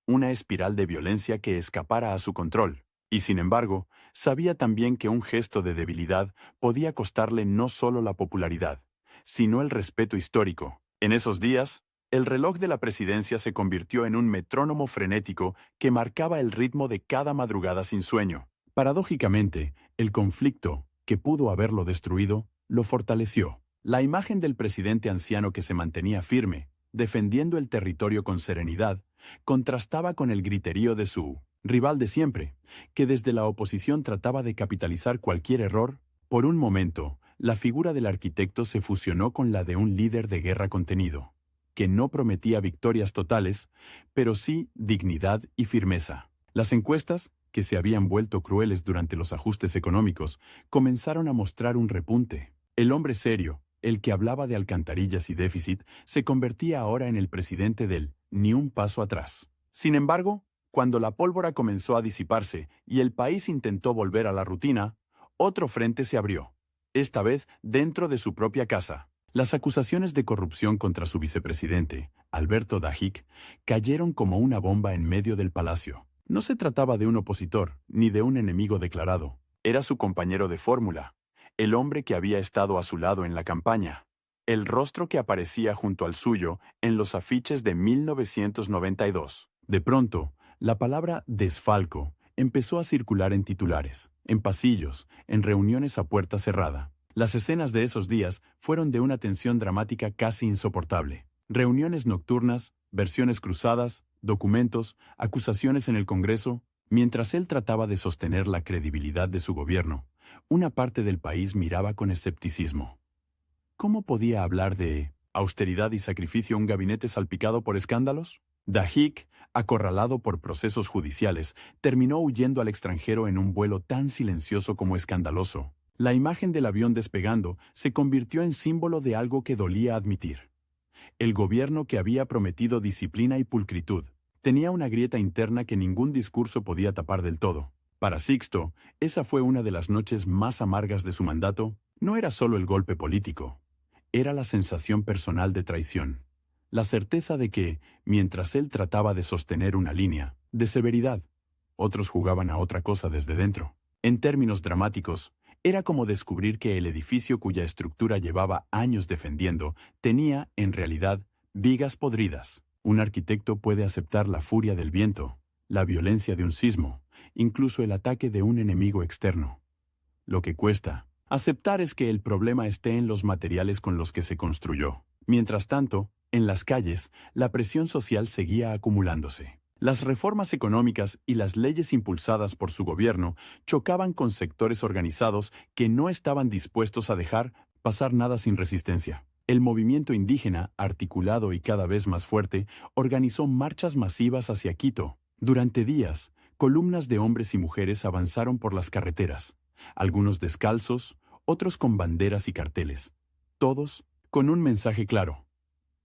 Speaker 1: una espiral de violencia que escapara a su control. Y sin embargo, sabía también que un gesto de debilidad podía costarle no solo la popularidad, sino el respeto histórico. En esos días, el reloj de la presidencia se convirtió en un metrónomo frenético que marcaba el ritmo de cada madrugada sin sueño. Paradójicamente, el conflicto, que pudo haberlo destruido, lo fortaleció. La imagen del presidente anciano que se mantenía firme, defendiendo el territorio con serenidad, contrastaba con el griterío de su rival de siempre, que desde la oposición trataba de capitalizar cualquier error. Por un momento, la figura del arquitecto se fusionó con la de un líder de guerra contenido, que no prometía victorias totales, pero sí dignidad y firmeza. Las encuestas, que se habían vuelto crueles durante los ajustes económicos, comenzaron a mostrar un repunte. El hombre serio, el que hablaba de alcantarillas y déficit, se convertía ahora en el presidente del ni un paso atrás. Sin embargo, cuando la pólvora comenzó a disiparse y el país intentó volver a la rutina, otro frente se abrió, esta vez dentro de su propia casa. Las acusaciones de corrupción contra su vicepresidente, Alberto Dajic, cayeron como una bomba en medio del palacio. No se trataba de un opositor, ni de un enemigo declarado. Era su compañero de fórmula, el hombre que había estado a su lado en la campaña, el rostro que aparecía junto al suyo en los afiches de 1992. De pronto, la palabra desfalco empezó a circular en titulares, en pasillos, en reuniones a puerta cerrada. Las escenas de esos días fueron de una tensión dramática casi insoportable. Reuniones nocturnas, versiones cruzadas, documentos, acusaciones en el Congreso. Mientras él trataba de sostener la credibilidad de su gobierno, una parte del país miraba con escepticismo. ¿Cómo podía hablar de austeridad y sacrificio un gabinete salpicado por escándalos? Dahik, acorralado por procesos judiciales, terminó huyendo al extranjero en un vuelo tan silencioso como escandaloso. La imagen del avión despegando se convirtió en símbolo de algo que dolía admitir. El gobierno que había prometido disciplina y pulcritud tenía una grieta interna que ningún discurso podía tapar del todo. Para Sixto, esa fue una de las noches más amargas de su mandato. No era solo el golpe político, era la sensación personal de traición. La certeza de que, mientras él trataba de sostener una línea de severidad, otros jugaban a otra cosa desde dentro. En términos dramáticos, era como descubrir que el edificio cuya estructura llevaba años defendiendo tenía, en realidad, vigas podridas. Un arquitecto puede aceptar la furia del viento, la violencia de un sismo, incluso el ataque de un enemigo externo. Lo que cuesta aceptar es que el problema esté en los materiales con los que se construyó. Mientras tanto, en las calles, la presión social seguía acumulándose. Las reformas económicas y las leyes impulsadas por su gobierno chocaban con sectores organizados que no estaban dispuestos a dejar pasar nada sin resistencia. El movimiento indígena, articulado y cada vez más fuerte, organizó marchas masivas hacia Quito. Durante días, columnas de hombres y mujeres avanzaron por las carreteras, algunos descalzos, otros con banderas y carteles, todos con un mensaje claro.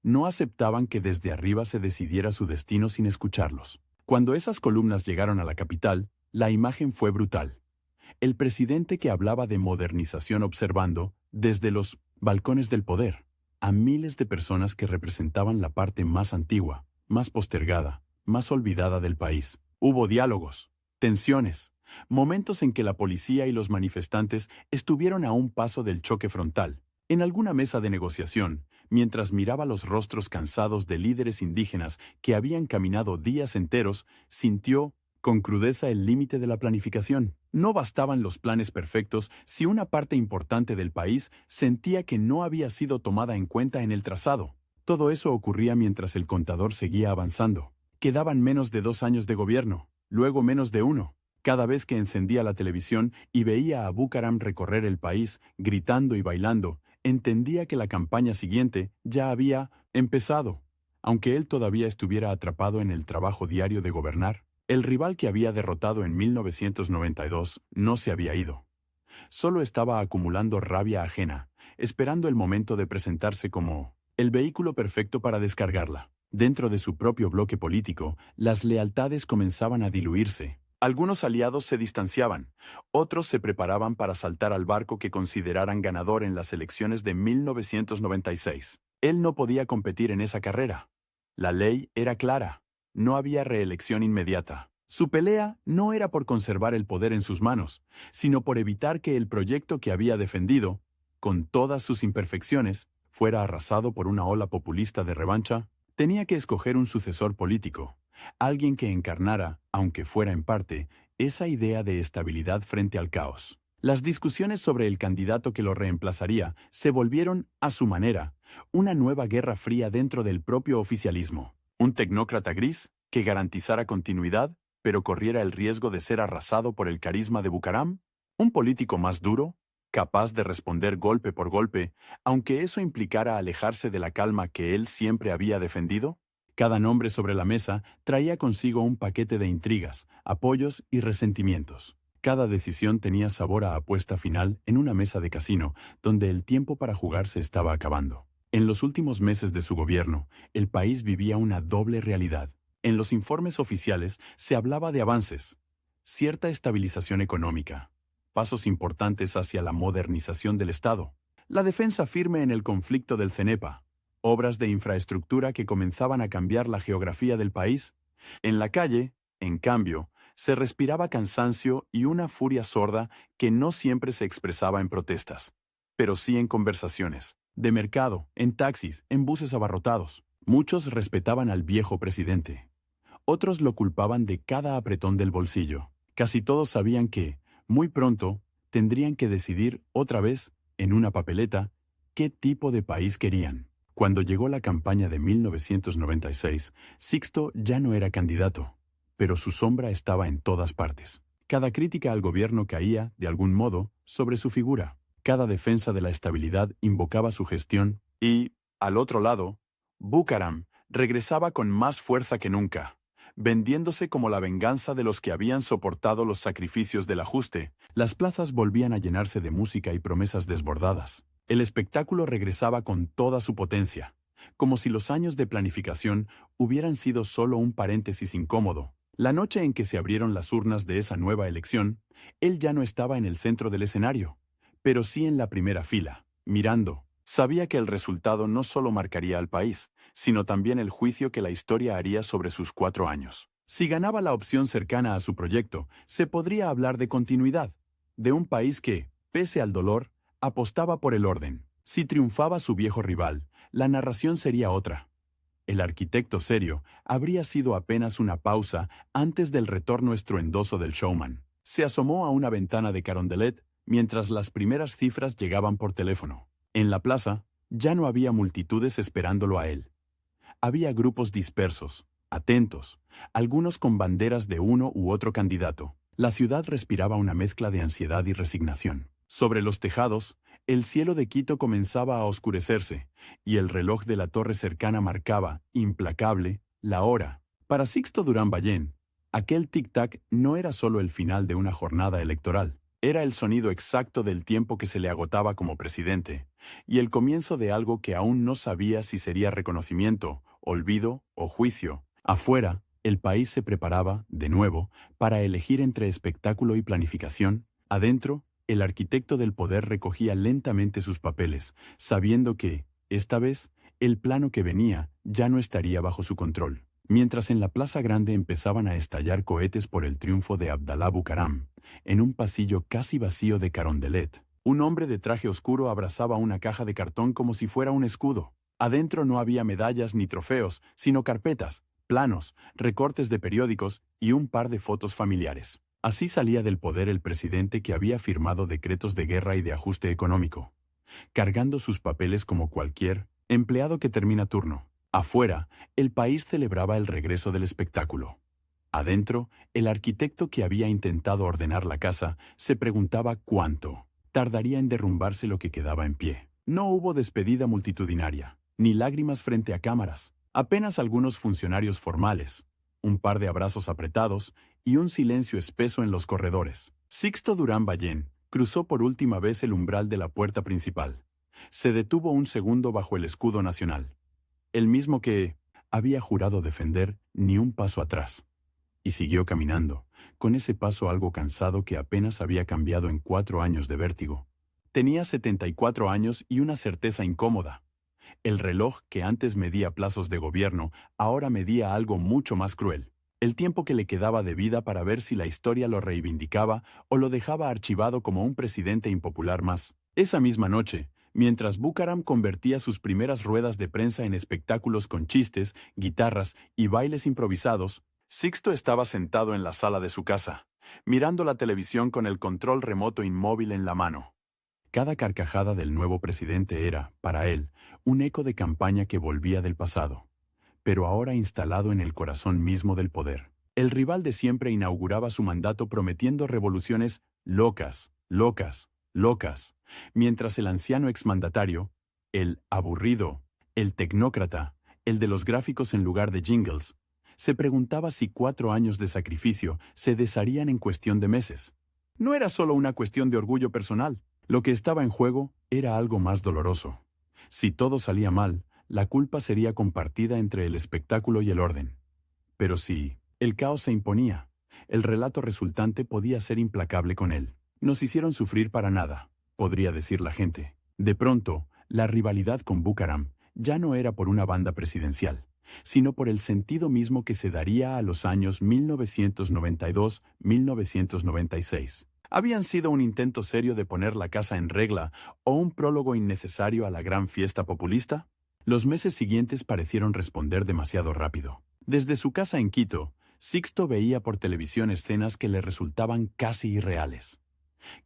Speaker 1: No aceptaban que desde arriba se decidiera su destino sin escucharlos. Cuando esas columnas llegaron a la capital, la imagen fue brutal. El presidente que hablaba de modernización observando, desde los balcones del poder, a miles de personas que representaban la parte más antigua, más postergada, más olvidada del país. Hubo diálogos, tensiones, momentos en que la policía y los manifestantes estuvieron a un paso del choque frontal. En alguna mesa de negociación, mientras miraba los rostros cansados de líderes indígenas que habían caminado días enteros, sintió con crudeza el límite de la planificación. No bastaban los planes perfectos si una parte importante del país sentía que no había sido tomada en cuenta en el trazado. Todo eso ocurría mientras el contador seguía avanzando. Quedaban menos de 2 años de gobierno, luego menos de 1. Cada vez que encendía la televisión y veía a Bucaram recorrer el país, gritando y bailando, entendía que la campaña siguiente ya había empezado. Aunque él todavía estuviera atrapado en el trabajo diario de gobernar, el rival que había derrotado en 1992 no se había ido. Solo estaba acumulando rabia ajena, esperando el momento de presentarse como el vehículo perfecto para descargarla. Dentro de su propio bloque político, las lealtades comenzaban a diluirse. Algunos aliados se distanciaban, otros se preparaban para saltar al barco que consideraran ganador en las elecciones de 1996. Él no podía competir en esa carrera. La ley era clara. No había reelección inmediata. Su pelea no era por conservar el poder en sus manos, sino por evitar que el proyecto que había defendido, con todas sus imperfecciones, fuera arrasado por una ola populista de revancha. Tenía que escoger un sucesor político, alguien que encarnara, aunque fuera en parte, esa idea de estabilidad frente al caos. Las discusiones sobre el candidato que lo reemplazaría se volvieron, a su manera, una nueva guerra fría dentro del propio oficialismo. Un tecnócrata gris, que garantizara continuidad, pero corriera el riesgo de ser arrasado por el carisma de Bucaram. Un político más duro, capaz de responder golpe por golpe, aunque eso implicara alejarse de la calma que él siempre había defendido. Cada nombre sobre la mesa traía consigo un paquete de intrigas, apoyos y resentimientos. Cada decisión tenía sabor a apuesta final en una mesa de casino, donde el tiempo para jugar se estaba acabando. En los últimos meses de su gobierno, el país vivía una doble realidad. En los informes oficiales se hablaba de avances, cierta estabilización económica, pasos importantes hacia la modernización del Estado, la defensa firme en el conflicto del CENEPA, obras de infraestructura que comenzaban a cambiar la geografía del país. En la calle, en cambio, se respiraba cansancio y una furia sorda que no siempre se expresaba en protestas, pero sí en conversaciones, de mercado, en taxis, en buses abarrotados. Muchos respetaban al viejo presidente. Otros lo culpaban de cada apretón del bolsillo. Casi todos sabían que, muy pronto, tendrían que decidir otra vez, en una papeleta, qué tipo de país querían. Cuando llegó la campaña de 1996, Sixto ya no era candidato, pero su sombra estaba en todas partes. Cada crítica al gobierno caía, de algún modo, sobre su figura. Cada defensa de la estabilidad invocaba su gestión y, al otro lado, Bucaram regresaba con más fuerza que nunca, vendiéndose como la venganza de los que habían soportado los sacrificios del ajuste. Las plazas volvían a llenarse de música y promesas desbordadas. El espectáculo regresaba con toda su potencia, como si los años de planificación hubieran sido solo un paréntesis incómodo. La noche en que se abrieron las urnas de esa nueva elección, él ya no estaba en el centro del escenario, pero sí en la primera fila, mirando. Sabía que el resultado no solo marcaría al país, sino también el juicio que la historia haría sobre sus 4 años. Si ganaba la opción cercana a su proyecto, se podría hablar de continuidad, de un país que, pese al dolor, apostaba por el orden. Si triunfaba su viejo rival, la narración sería otra. El arquitecto serio habría sido apenas una pausa antes del retorno estruendoso del showman. Se asomó a una ventana de Carondelet mientras las primeras cifras llegaban por teléfono. En la plaza, ya no había multitudes esperándolo a él. Había grupos dispersos, atentos, algunos con banderas de uno u otro candidato. La ciudad respiraba una mezcla de ansiedad y resignación. Sobre los tejados, el cielo de Quito comenzaba a oscurecerse, y el reloj de la torre cercana marcaba, implacable, la hora. Para Sixto Durán Ballén, aquel tic-tac no era solo el final de una jornada electoral. Era el sonido exacto del tiempo que se le agotaba como presidente, y el comienzo de algo que aún no sabía si sería reconocimiento, olvido o juicio. Afuera, el país se preparaba, de nuevo, para elegir entre espectáculo y planificación. Adentro, el arquitecto del poder recogía lentamente sus papeles, sabiendo que, esta vez, el plano que venía ya no estaría bajo su control. Mientras en la Plaza Grande empezaban a estallar cohetes por el triunfo de Abdalá Bucaram, en un pasillo casi vacío de Carondelet, un hombre de traje oscuro abrazaba una caja de cartón como si fuera un escudo. Adentro no había medallas ni trofeos, sino carpetas, planos, recortes de periódicos y un par de fotos familiares. Así salía del poder el presidente que había firmado decretos de guerra y de ajuste económico, cargando sus papeles como cualquier empleado que termina turno. Afuera, el país celebraba el regreso del espectáculo. Adentro, el arquitecto que había intentado ordenar la casa se preguntaba cuánto tardaría en derrumbarse lo que quedaba en pie. No hubo despedida multitudinaria, ni lágrimas frente a cámaras, apenas algunos funcionarios formales, un par de abrazos apretados y un silencio espeso en los corredores. Sixto Durán Ballén cruzó por última vez el umbral de la puerta principal. Se detuvo un segundo bajo el escudo nacional, el mismo que había jurado defender, ni un paso atrás. Y siguió caminando, con ese paso algo cansado que apenas había cambiado en 4 años de vértigo. Tenía 74 años y una certeza incómoda. El reloj que antes medía plazos de gobierno, ahora medía algo mucho más cruel. El tiempo que le quedaba de vida para ver si la historia lo reivindicaba o lo dejaba archivado como un presidente impopular más. Esa misma noche, mientras Bucaram convertía sus primeras ruedas de prensa en espectáculos con chistes, guitarras y bailes improvisados, Sixto estaba sentado en la sala de su casa, mirando la televisión con el control remoto inmóvil en la mano. Cada carcajada del nuevo presidente era, para él, un eco de campaña que volvía del pasado, pero ahora instalado en el corazón mismo del poder. El rival de siempre inauguraba su mandato prometiendo revoluciones locas, locas, locas, mientras el anciano exmandatario, el aburrido, el tecnócrata, el de los gráficos en lugar de jingles, se preguntaba si 4 años de sacrificio se desharían en cuestión de meses. No era solo una cuestión de orgullo personal. Lo que estaba en juego era algo más doloroso. Si todo salía mal, la culpa sería compartida entre el espectáculo y el orden. Pero si el caos se imponía, el relato resultante podía ser implacable con él. Nos hicieron sufrir para nada, podría decir la gente. De pronto, la rivalidad con Bucaram ya no era por una banda presidencial, sino por el sentido mismo que se daría a los años 1992-1996. ¿Habían sido un intento serio de poner la casa en regla o un prólogo innecesario a la gran fiesta populista? Los meses siguientes parecieron responder demasiado rápido. Desde su casa en Quito, Sixto veía por televisión escenas que le resultaban casi irreales.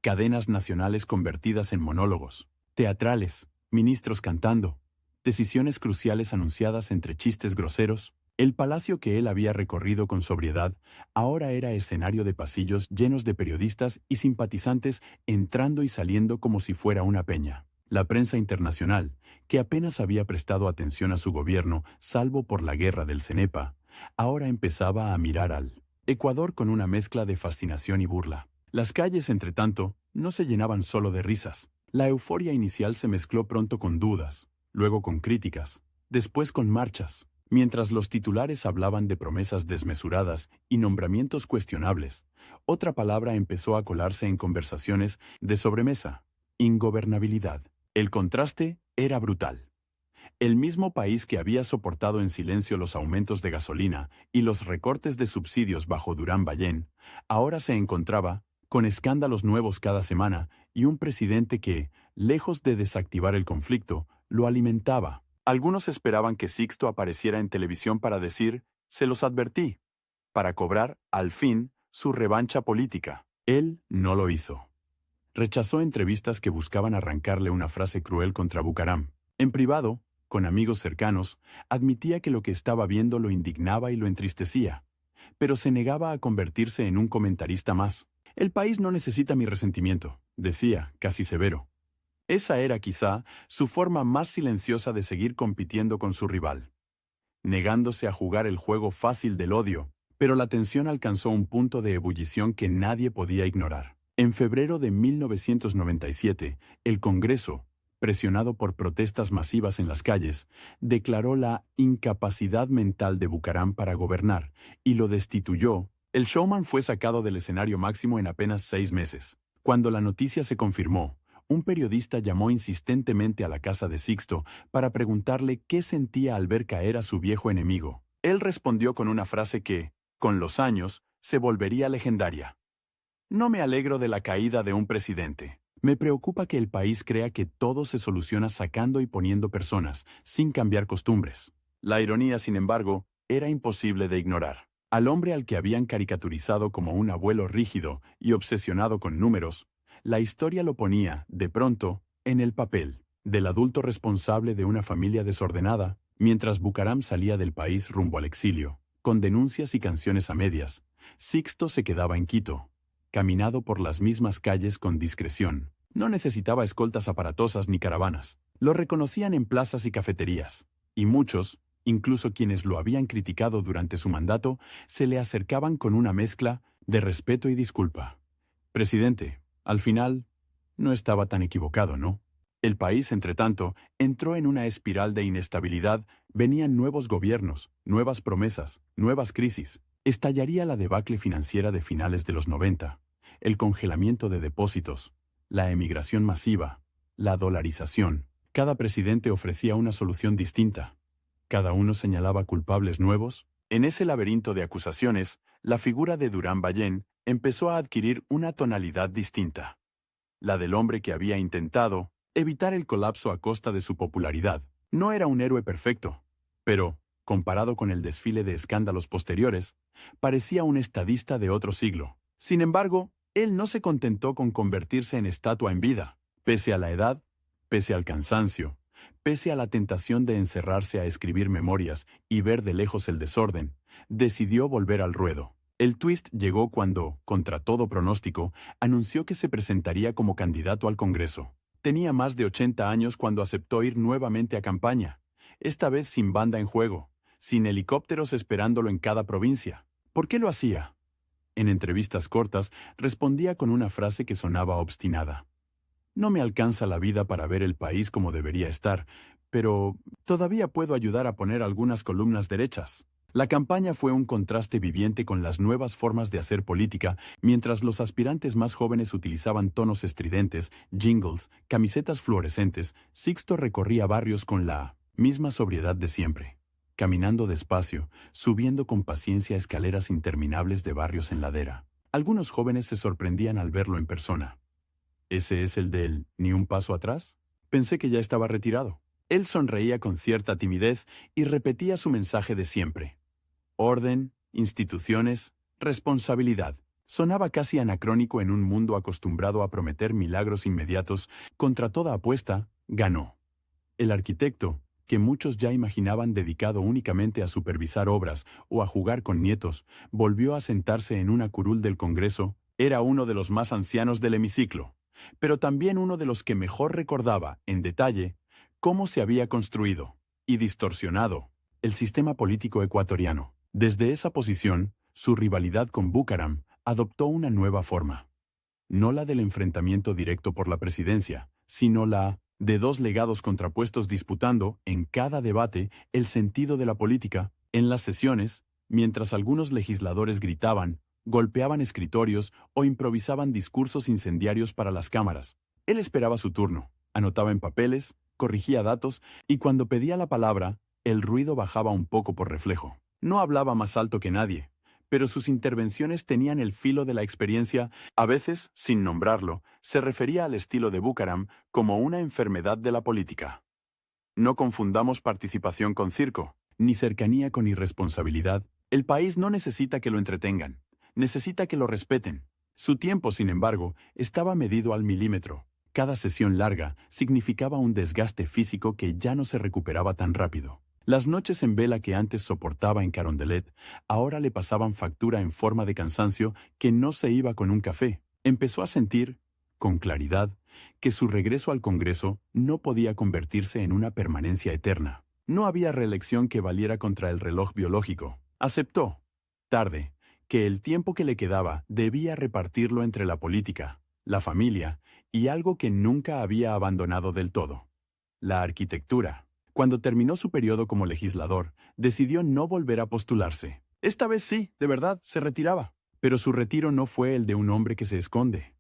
Speaker 1: Cadenas nacionales convertidas en monólogos, teatrales, ministros cantando, decisiones cruciales anunciadas entre chistes groseros. El palacio que él había recorrido con sobriedad ahora era escenario de pasillos llenos de periodistas y simpatizantes entrando y saliendo como si fuera una peña. La prensa internacional, que apenas había prestado atención a su gobierno salvo por la guerra del Cenepa, ahora empezaba a mirar al Ecuador con una mezcla de fascinación y burla. Las calles, entretanto, no se llenaban solo de risas. La euforia inicial se mezcló pronto con dudas, luego con críticas, después con marchas. Mientras los titulares hablaban de promesas desmesuradas y nombramientos cuestionables, otra palabra empezó a colarse en conversaciones de sobremesa: ingobernabilidad. El contraste era brutal. El mismo país que había soportado en silencio los aumentos de gasolina y los recortes de subsidios bajo Durán Ballén, ahora se encontraba con escándalos nuevos cada semana y un presidente que, lejos de desactivar el conflicto, lo alimentaba. Algunos esperaban que Sixto apareciera en televisión para decir: «Se los advertí», para cobrar, al fin, su revancha política. Él no lo hizo. Rechazó entrevistas que buscaban arrancarle una frase cruel contra Bucaram. En privado, con amigos cercanos, admitía que lo que estaba viendo lo indignaba y lo entristecía, pero se negaba a convertirse en un comentarista más. «El país no necesita mi resentimiento», decía, casi severo. Esa era quizá su forma más silenciosa de seguir compitiendo con su rival, negándose a jugar el juego fácil del odio, pero la tensión alcanzó un punto de ebullición que nadie podía ignorar. En febrero de 1997, el Congreso, presionado por protestas masivas en las calles, declaró la incapacidad mental de Bucaram para gobernar y lo destituyó. El showman fue sacado del escenario máximo en apenas 6 meses. Cuando la noticia se confirmó, un periodista llamó insistentemente a la casa de Sixto para preguntarle qué sentía al ver caer a su viejo enemigo. Él respondió con una frase que, con los años, se volvería legendaria: «No me alegro de la caída de un presidente. Me preocupa que el país crea que todo se soluciona sacando y poniendo personas, sin cambiar costumbres». La ironía, sin embargo, era imposible de ignorar. Al hombre al que habían caricaturizado como un abuelo rígido y obsesionado con números, la historia lo ponía, de pronto, en el papel del adulto responsable de una familia desordenada, mientras Bucaram salía del país rumbo al exilio, con denuncias y canciones a medias. Sixto se quedaba en Quito, caminado por las mismas calles con discreción. No necesitaba escoltas aparatosas ni caravanas. Lo reconocían en plazas y cafeterías, y muchos, incluso quienes lo habían criticado durante su mandato, se le acercaban con una mezcla de respeto y disculpa. «Presidente, al final, no estaba tan equivocado, ¿no?». El país, entretanto, entró en una espiral de inestabilidad. Venían nuevos gobiernos, nuevas promesas, nuevas crisis. Estallaría la debacle financiera de finales de los 90, el congelamiento de depósitos, la emigración masiva, la dolarización. Cada presidente ofrecía una solución distinta. Cada uno señalaba culpables nuevos. En ese laberinto de acusaciones, la figura de Durán Ballén empezó a adquirir una tonalidad distinta: la del hombre que había intentado evitar el colapso a costa de su popularidad. No era un héroe perfecto, pero, comparado con el desfile de escándalos posteriores, parecía un estadista de otro siglo. Sin embargo, él no se contentó con convertirse en estatua en vida. Pese a la edad, pese al cansancio, pese a la tentación de encerrarse a escribir memorias y ver de lejos el desorden, decidió volver al ruedo. El twist llegó cuando, contra todo pronóstico, anunció que se presentaría como candidato al Congreso. Tenía más de 80 años cuando aceptó ir nuevamente a campaña, esta vez sin banda en juego, sin helicópteros esperándolo en cada provincia. ¿Por qué lo hacía? En entrevistas cortas, respondía con una frase que sonaba obstinada: «No me alcanza la vida para ver el país como debería estar, pero todavía puedo ayudar a poner algunas columnas derechas». La campaña fue un contraste viviente con las nuevas formas de hacer política. Mientras los aspirantes más jóvenes utilizaban tonos estridentes, jingles, camisetas fluorescentes, Sixto recorría barrios con la misma sobriedad de siempre, caminando despacio, subiendo con paciencia escaleras interminables de barrios en ladera. Algunos jóvenes se sorprendían al verlo en persona. ¿Ese es el del ni un paso atrás? Pensé que ya estaba retirado. Él sonreía con cierta timidez y repetía su mensaje de siempre: orden, instituciones, responsabilidad. Sonaba casi anacrónico en un mundo acostumbrado a prometer milagros inmediatos. Contra toda apuesta, ganó. El arquitecto, que muchos ya imaginaban dedicado únicamente a supervisar obras o a jugar con nietos, volvió a sentarse en una curul del Congreso. Era uno de los más ancianos del hemiciclo, pero también uno de los que mejor recordaba, en detalle, cómo se había construido y distorsionado el sistema político ecuatoriano. Desde esa posición, su rivalidad con Bucaram adoptó una nueva forma. No la del enfrentamiento directo por la presidencia, sino la de dos legados contrapuestos disputando, en cada debate, el sentido de la política. En las sesiones, mientras algunos legisladores gritaban, golpeaban escritorios o improvisaban discursos incendiarios para las cámaras, él esperaba su turno, anotaba en papeles, corrigía datos y cuando pedía la palabra, el ruido bajaba un poco por reflejo. No hablaba más alto que nadie, pero sus intervenciones tenían el filo de la experiencia. A veces, sin nombrarlo, se refería al estilo de Bucaram como una enfermedad de la política. No confundamos participación con circo, ni cercanía con irresponsabilidad. El país no necesita que lo entretengan, necesita que lo respeten. Su tiempo, sin embargo, estaba medido al milímetro. Cada sesión larga significaba un desgaste físico que ya no se recuperaba tan rápido. Las noches en vela que antes soportaba en Carondelet, ahora le pasaban factura en forma de cansancio que no se iba con un café. Empezó a sentir, con claridad, que su regreso al Congreso no podía convertirse en una permanencia eterna. No había reelección que valiera contra el reloj biológico. Aceptó, tarde, que el tiempo que le quedaba debía repartirlo entre la política, la familia y algo que nunca había abandonado del todo: la arquitectura. Cuando terminó su periodo como legislador, decidió no volver a postularse. Esta vez sí, de verdad, se retiraba. Pero su retiro no fue el de un hombre que se esconde.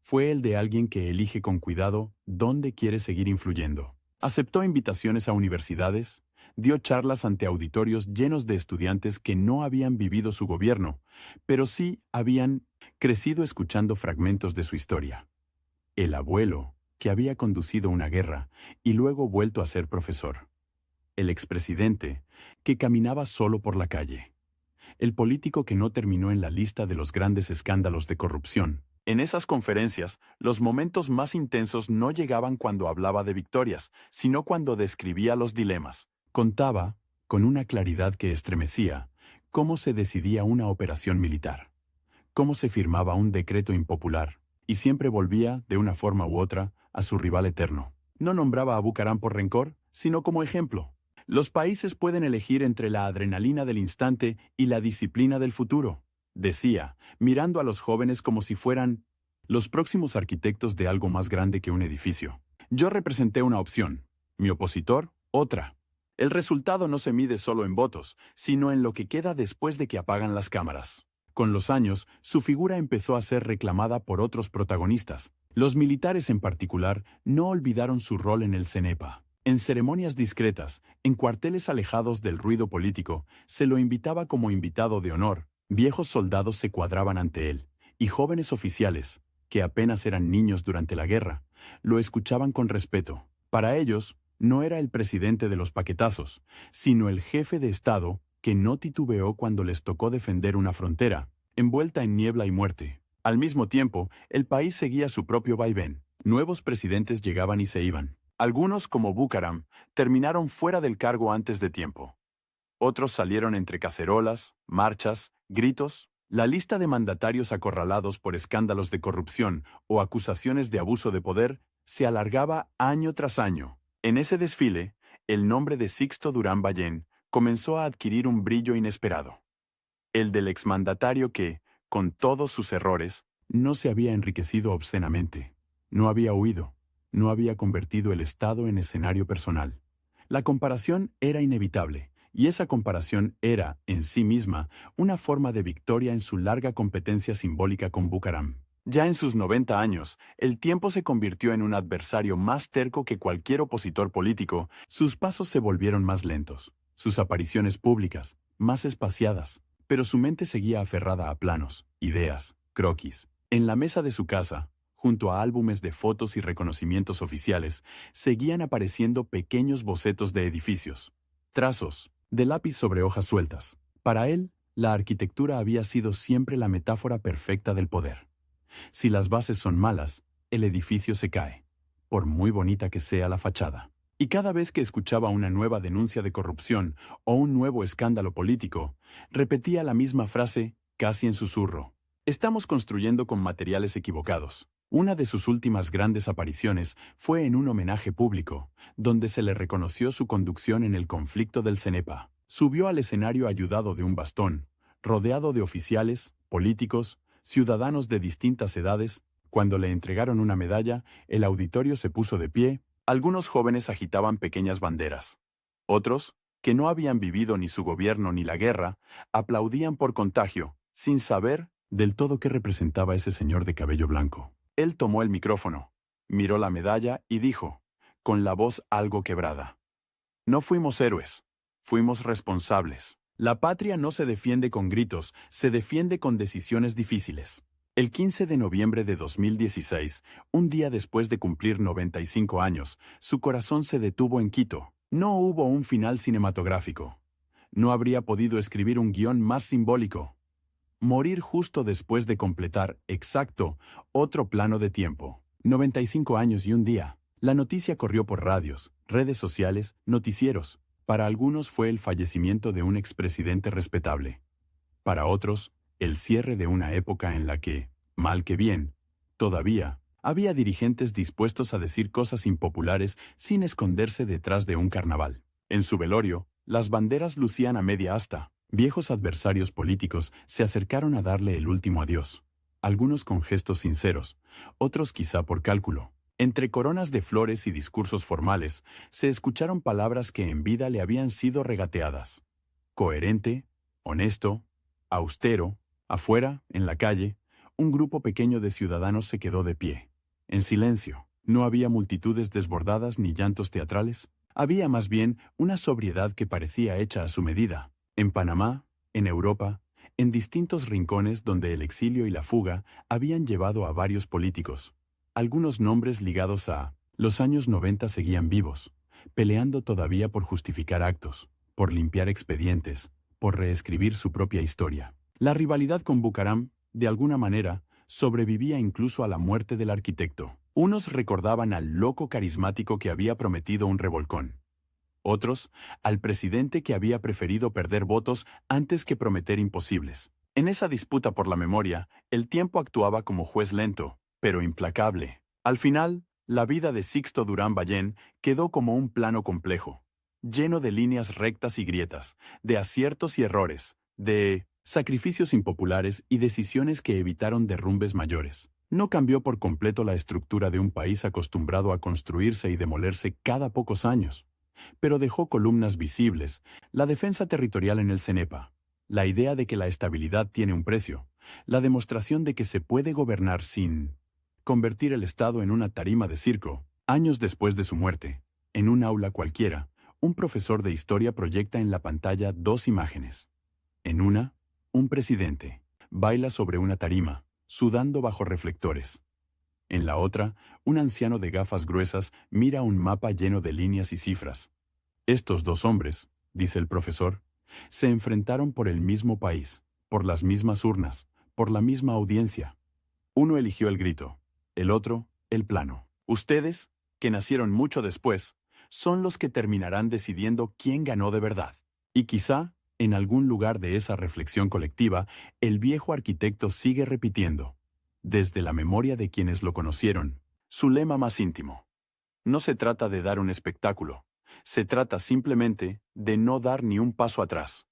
Speaker 1: Fue el de alguien que elige con cuidado dónde quiere seguir influyendo. Aceptó invitaciones a universidades, dio charlas ante auditorios llenos de estudiantes que no habían vivido su gobierno, pero sí habían crecido escuchando fragmentos de su historia. El abuelo, que había conducido una guerra y luego vuelto a ser profesor. El expresidente, que caminaba solo por la calle. El político que no terminó en la lista de los grandes escándalos de corrupción. En esas conferencias, los momentos más intensos no llegaban cuando hablaba de victorias, sino cuando describía los dilemas. Contaba, con una claridad que estremecía, cómo se decidía una operación militar, cómo se firmaba un decreto impopular, y siempre volvía, de una forma u otra, a su rival eterno. No nombraba a Bucaram por rencor, sino como ejemplo. Los países pueden elegir entre la adrenalina del instante y la disciplina del futuro, decía, mirando a los jóvenes como si fueran los próximos arquitectos de algo más grande que un edificio. Yo representé una opción, mi opositor, otra. El resultado no se mide solo en votos, sino en lo que queda después de que apagan las cámaras. Con los años, su figura empezó a ser reclamada por otros protagonistas. Los militares en particular no olvidaron su rol en el CENEPA. En ceremonias discretas, en cuarteles alejados del ruido político, se lo invitaba como invitado de honor. Viejos soldados se cuadraban ante él, y jóvenes oficiales, que apenas eran niños durante la guerra, lo escuchaban con respeto. Para ellos, no era el presidente de los paquetazos, sino el jefe de Estado que no titubeó cuando les tocó defender una frontera, envuelta en niebla y muerte. Al mismo tiempo, el país seguía su propio vaivén. Nuevos presidentes llegaban y se iban. Algunos, como Bucaram, terminaron fuera del cargo antes de tiempo. Otros salieron entre cacerolas, marchas, gritos. La lista de mandatarios acorralados por escándalos de corrupción o acusaciones de abuso de poder se alargaba año tras año. En ese desfile, el nombre de Sixto Durán Ballén comenzó a adquirir un brillo inesperado. El del exmandatario que, con todos sus errores, no se había enriquecido obscenamente, no había huido, no había convertido el Estado en escenario personal. La comparación era inevitable, y esa comparación era, en sí misma, una forma de victoria en su larga competencia simbólica con Bucaram. Ya en sus 90 años, el tiempo se convirtió en un adversario más terco que cualquier opositor político. Sus pasos se volvieron más lentos, sus apariciones públicas, más espaciadas, pero su mente seguía aferrada a planos, ideas, croquis. En la mesa de su casa, junto a álbumes de fotos y reconocimientos oficiales, seguían apareciendo pequeños bocetos de edificios, trazos, de lápiz sobre hojas sueltas. Para él, La arquitectura había sido siempre la metáfora perfecta del poder. Si las bases son malas, el edificio se cae, por muy bonita que sea la fachada. Y cada vez que escuchaba una nueva denuncia de corrupción o un nuevo escándalo político, repetía la misma frase, casi en susurro. Estamos construyendo con materiales equivocados. Una de sus últimas grandes apariciones fue en un homenaje público, donde se le reconoció su conducción en el conflicto del Cenepa. Subió al escenario ayudado de un bastón, rodeado de oficiales, políticos, ciudadanos de distintas edades. Cuando le entregaron una medalla, el auditorio se puso de pie. Algunos jóvenes agitaban pequeñas banderas. Otros, que no habían vivido ni su gobierno ni la guerra, aplaudían por contagio, sin saber del todo qué representaba ese señor de cabello blanco. Él tomó el micrófono, miró la medalla y dijo, con la voz algo quebrada: no fuimos héroes, fuimos responsables. La patria no se defiende con gritos, se defiende con decisiones difíciles. El 15 de noviembre de 2016, un día después de cumplir 95 años, su corazón se detuvo en Quito. No hubo un final cinematográfico. No habría podido escribir un guión más simbólico. Morir justo después de completar, exacto, otro plano de tiempo. 95 años y un día. La noticia corrió por radios, redes sociales, noticieros. Para algunos fue el fallecimiento de un expresidente respetable. Para otros, el cierre de una época en la que, mal que bien, todavía, había dirigentes dispuestos a decir cosas impopulares sin esconderse detrás de un carnaval. En su velorio, las banderas lucían a media asta. Viejos adversarios políticos se acercaron a darle el último adiós. Algunos con gestos sinceros, otros quizá por cálculo. Entre coronas de flores y discursos formales, se escucharon palabras que en vida le habían sido regateadas. Coherente, honesto, austero. Afuera, en la calle, un grupo pequeño de ciudadanos se quedó de pie. En silencio. No había multitudes desbordadas ni llantos teatrales. Había más bien una sobriedad que parecía hecha a su medida. En Panamá, en Europa, en distintos rincones donde el exilio y la fuga habían llevado a varios políticos. Algunos nombres ligados a los años 90 seguían vivos, peleando todavía por justificar actos, por limpiar expedientes, por reescribir su propia historia. La rivalidad con Bucaram, de alguna manera, sobrevivía incluso a la muerte del arquitecto. Unos recordaban al loco carismático que había prometido un revolcón. Otros, al presidente que había preferido perder votos antes que prometer imposibles. En esa disputa por la memoria, el tiempo actuaba como juez lento, pero implacable. Al final, la vida de Sixto Durán Ballén quedó como un plano complejo, lleno de líneas rectas y grietas, de aciertos y errores, de sacrificios impopulares y decisiones que evitaron derrumbes mayores. No cambió por completo la estructura de un país acostumbrado a construirse y demolerse cada pocos años, pero dejó columnas visibles, la defensa territorial en el Cenepa, la idea de que la estabilidad tiene un precio, la demostración de que se puede gobernar sin convertir el Estado en una tarima de circo. Años después de su muerte, en un aula cualquiera, un profesor de historia proyecta en la pantalla dos imágenes. En una, un presidente baila sobre una tarima, sudando bajo reflectores. En la otra, un anciano de gafas gruesas mira un mapa lleno de líneas y cifras. Estos dos hombres, dice el profesor, se enfrentaron por el mismo país, por las mismas urnas, por la misma audiencia. Uno eligió el grito, el otro, el plano. Ustedes, que nacieron mucho después, son los que terminarán decidiendo quién ganó de verdad. Y quizá, en algún lugar de esa reflexión colectiva, el viejo arquitecto sigue repitiendo, desde la memoria de quienes lo conocieron, su lema más íntimo. No se trata de dar un espectáculo, se trata simplemente de no dar ni un paso atrás.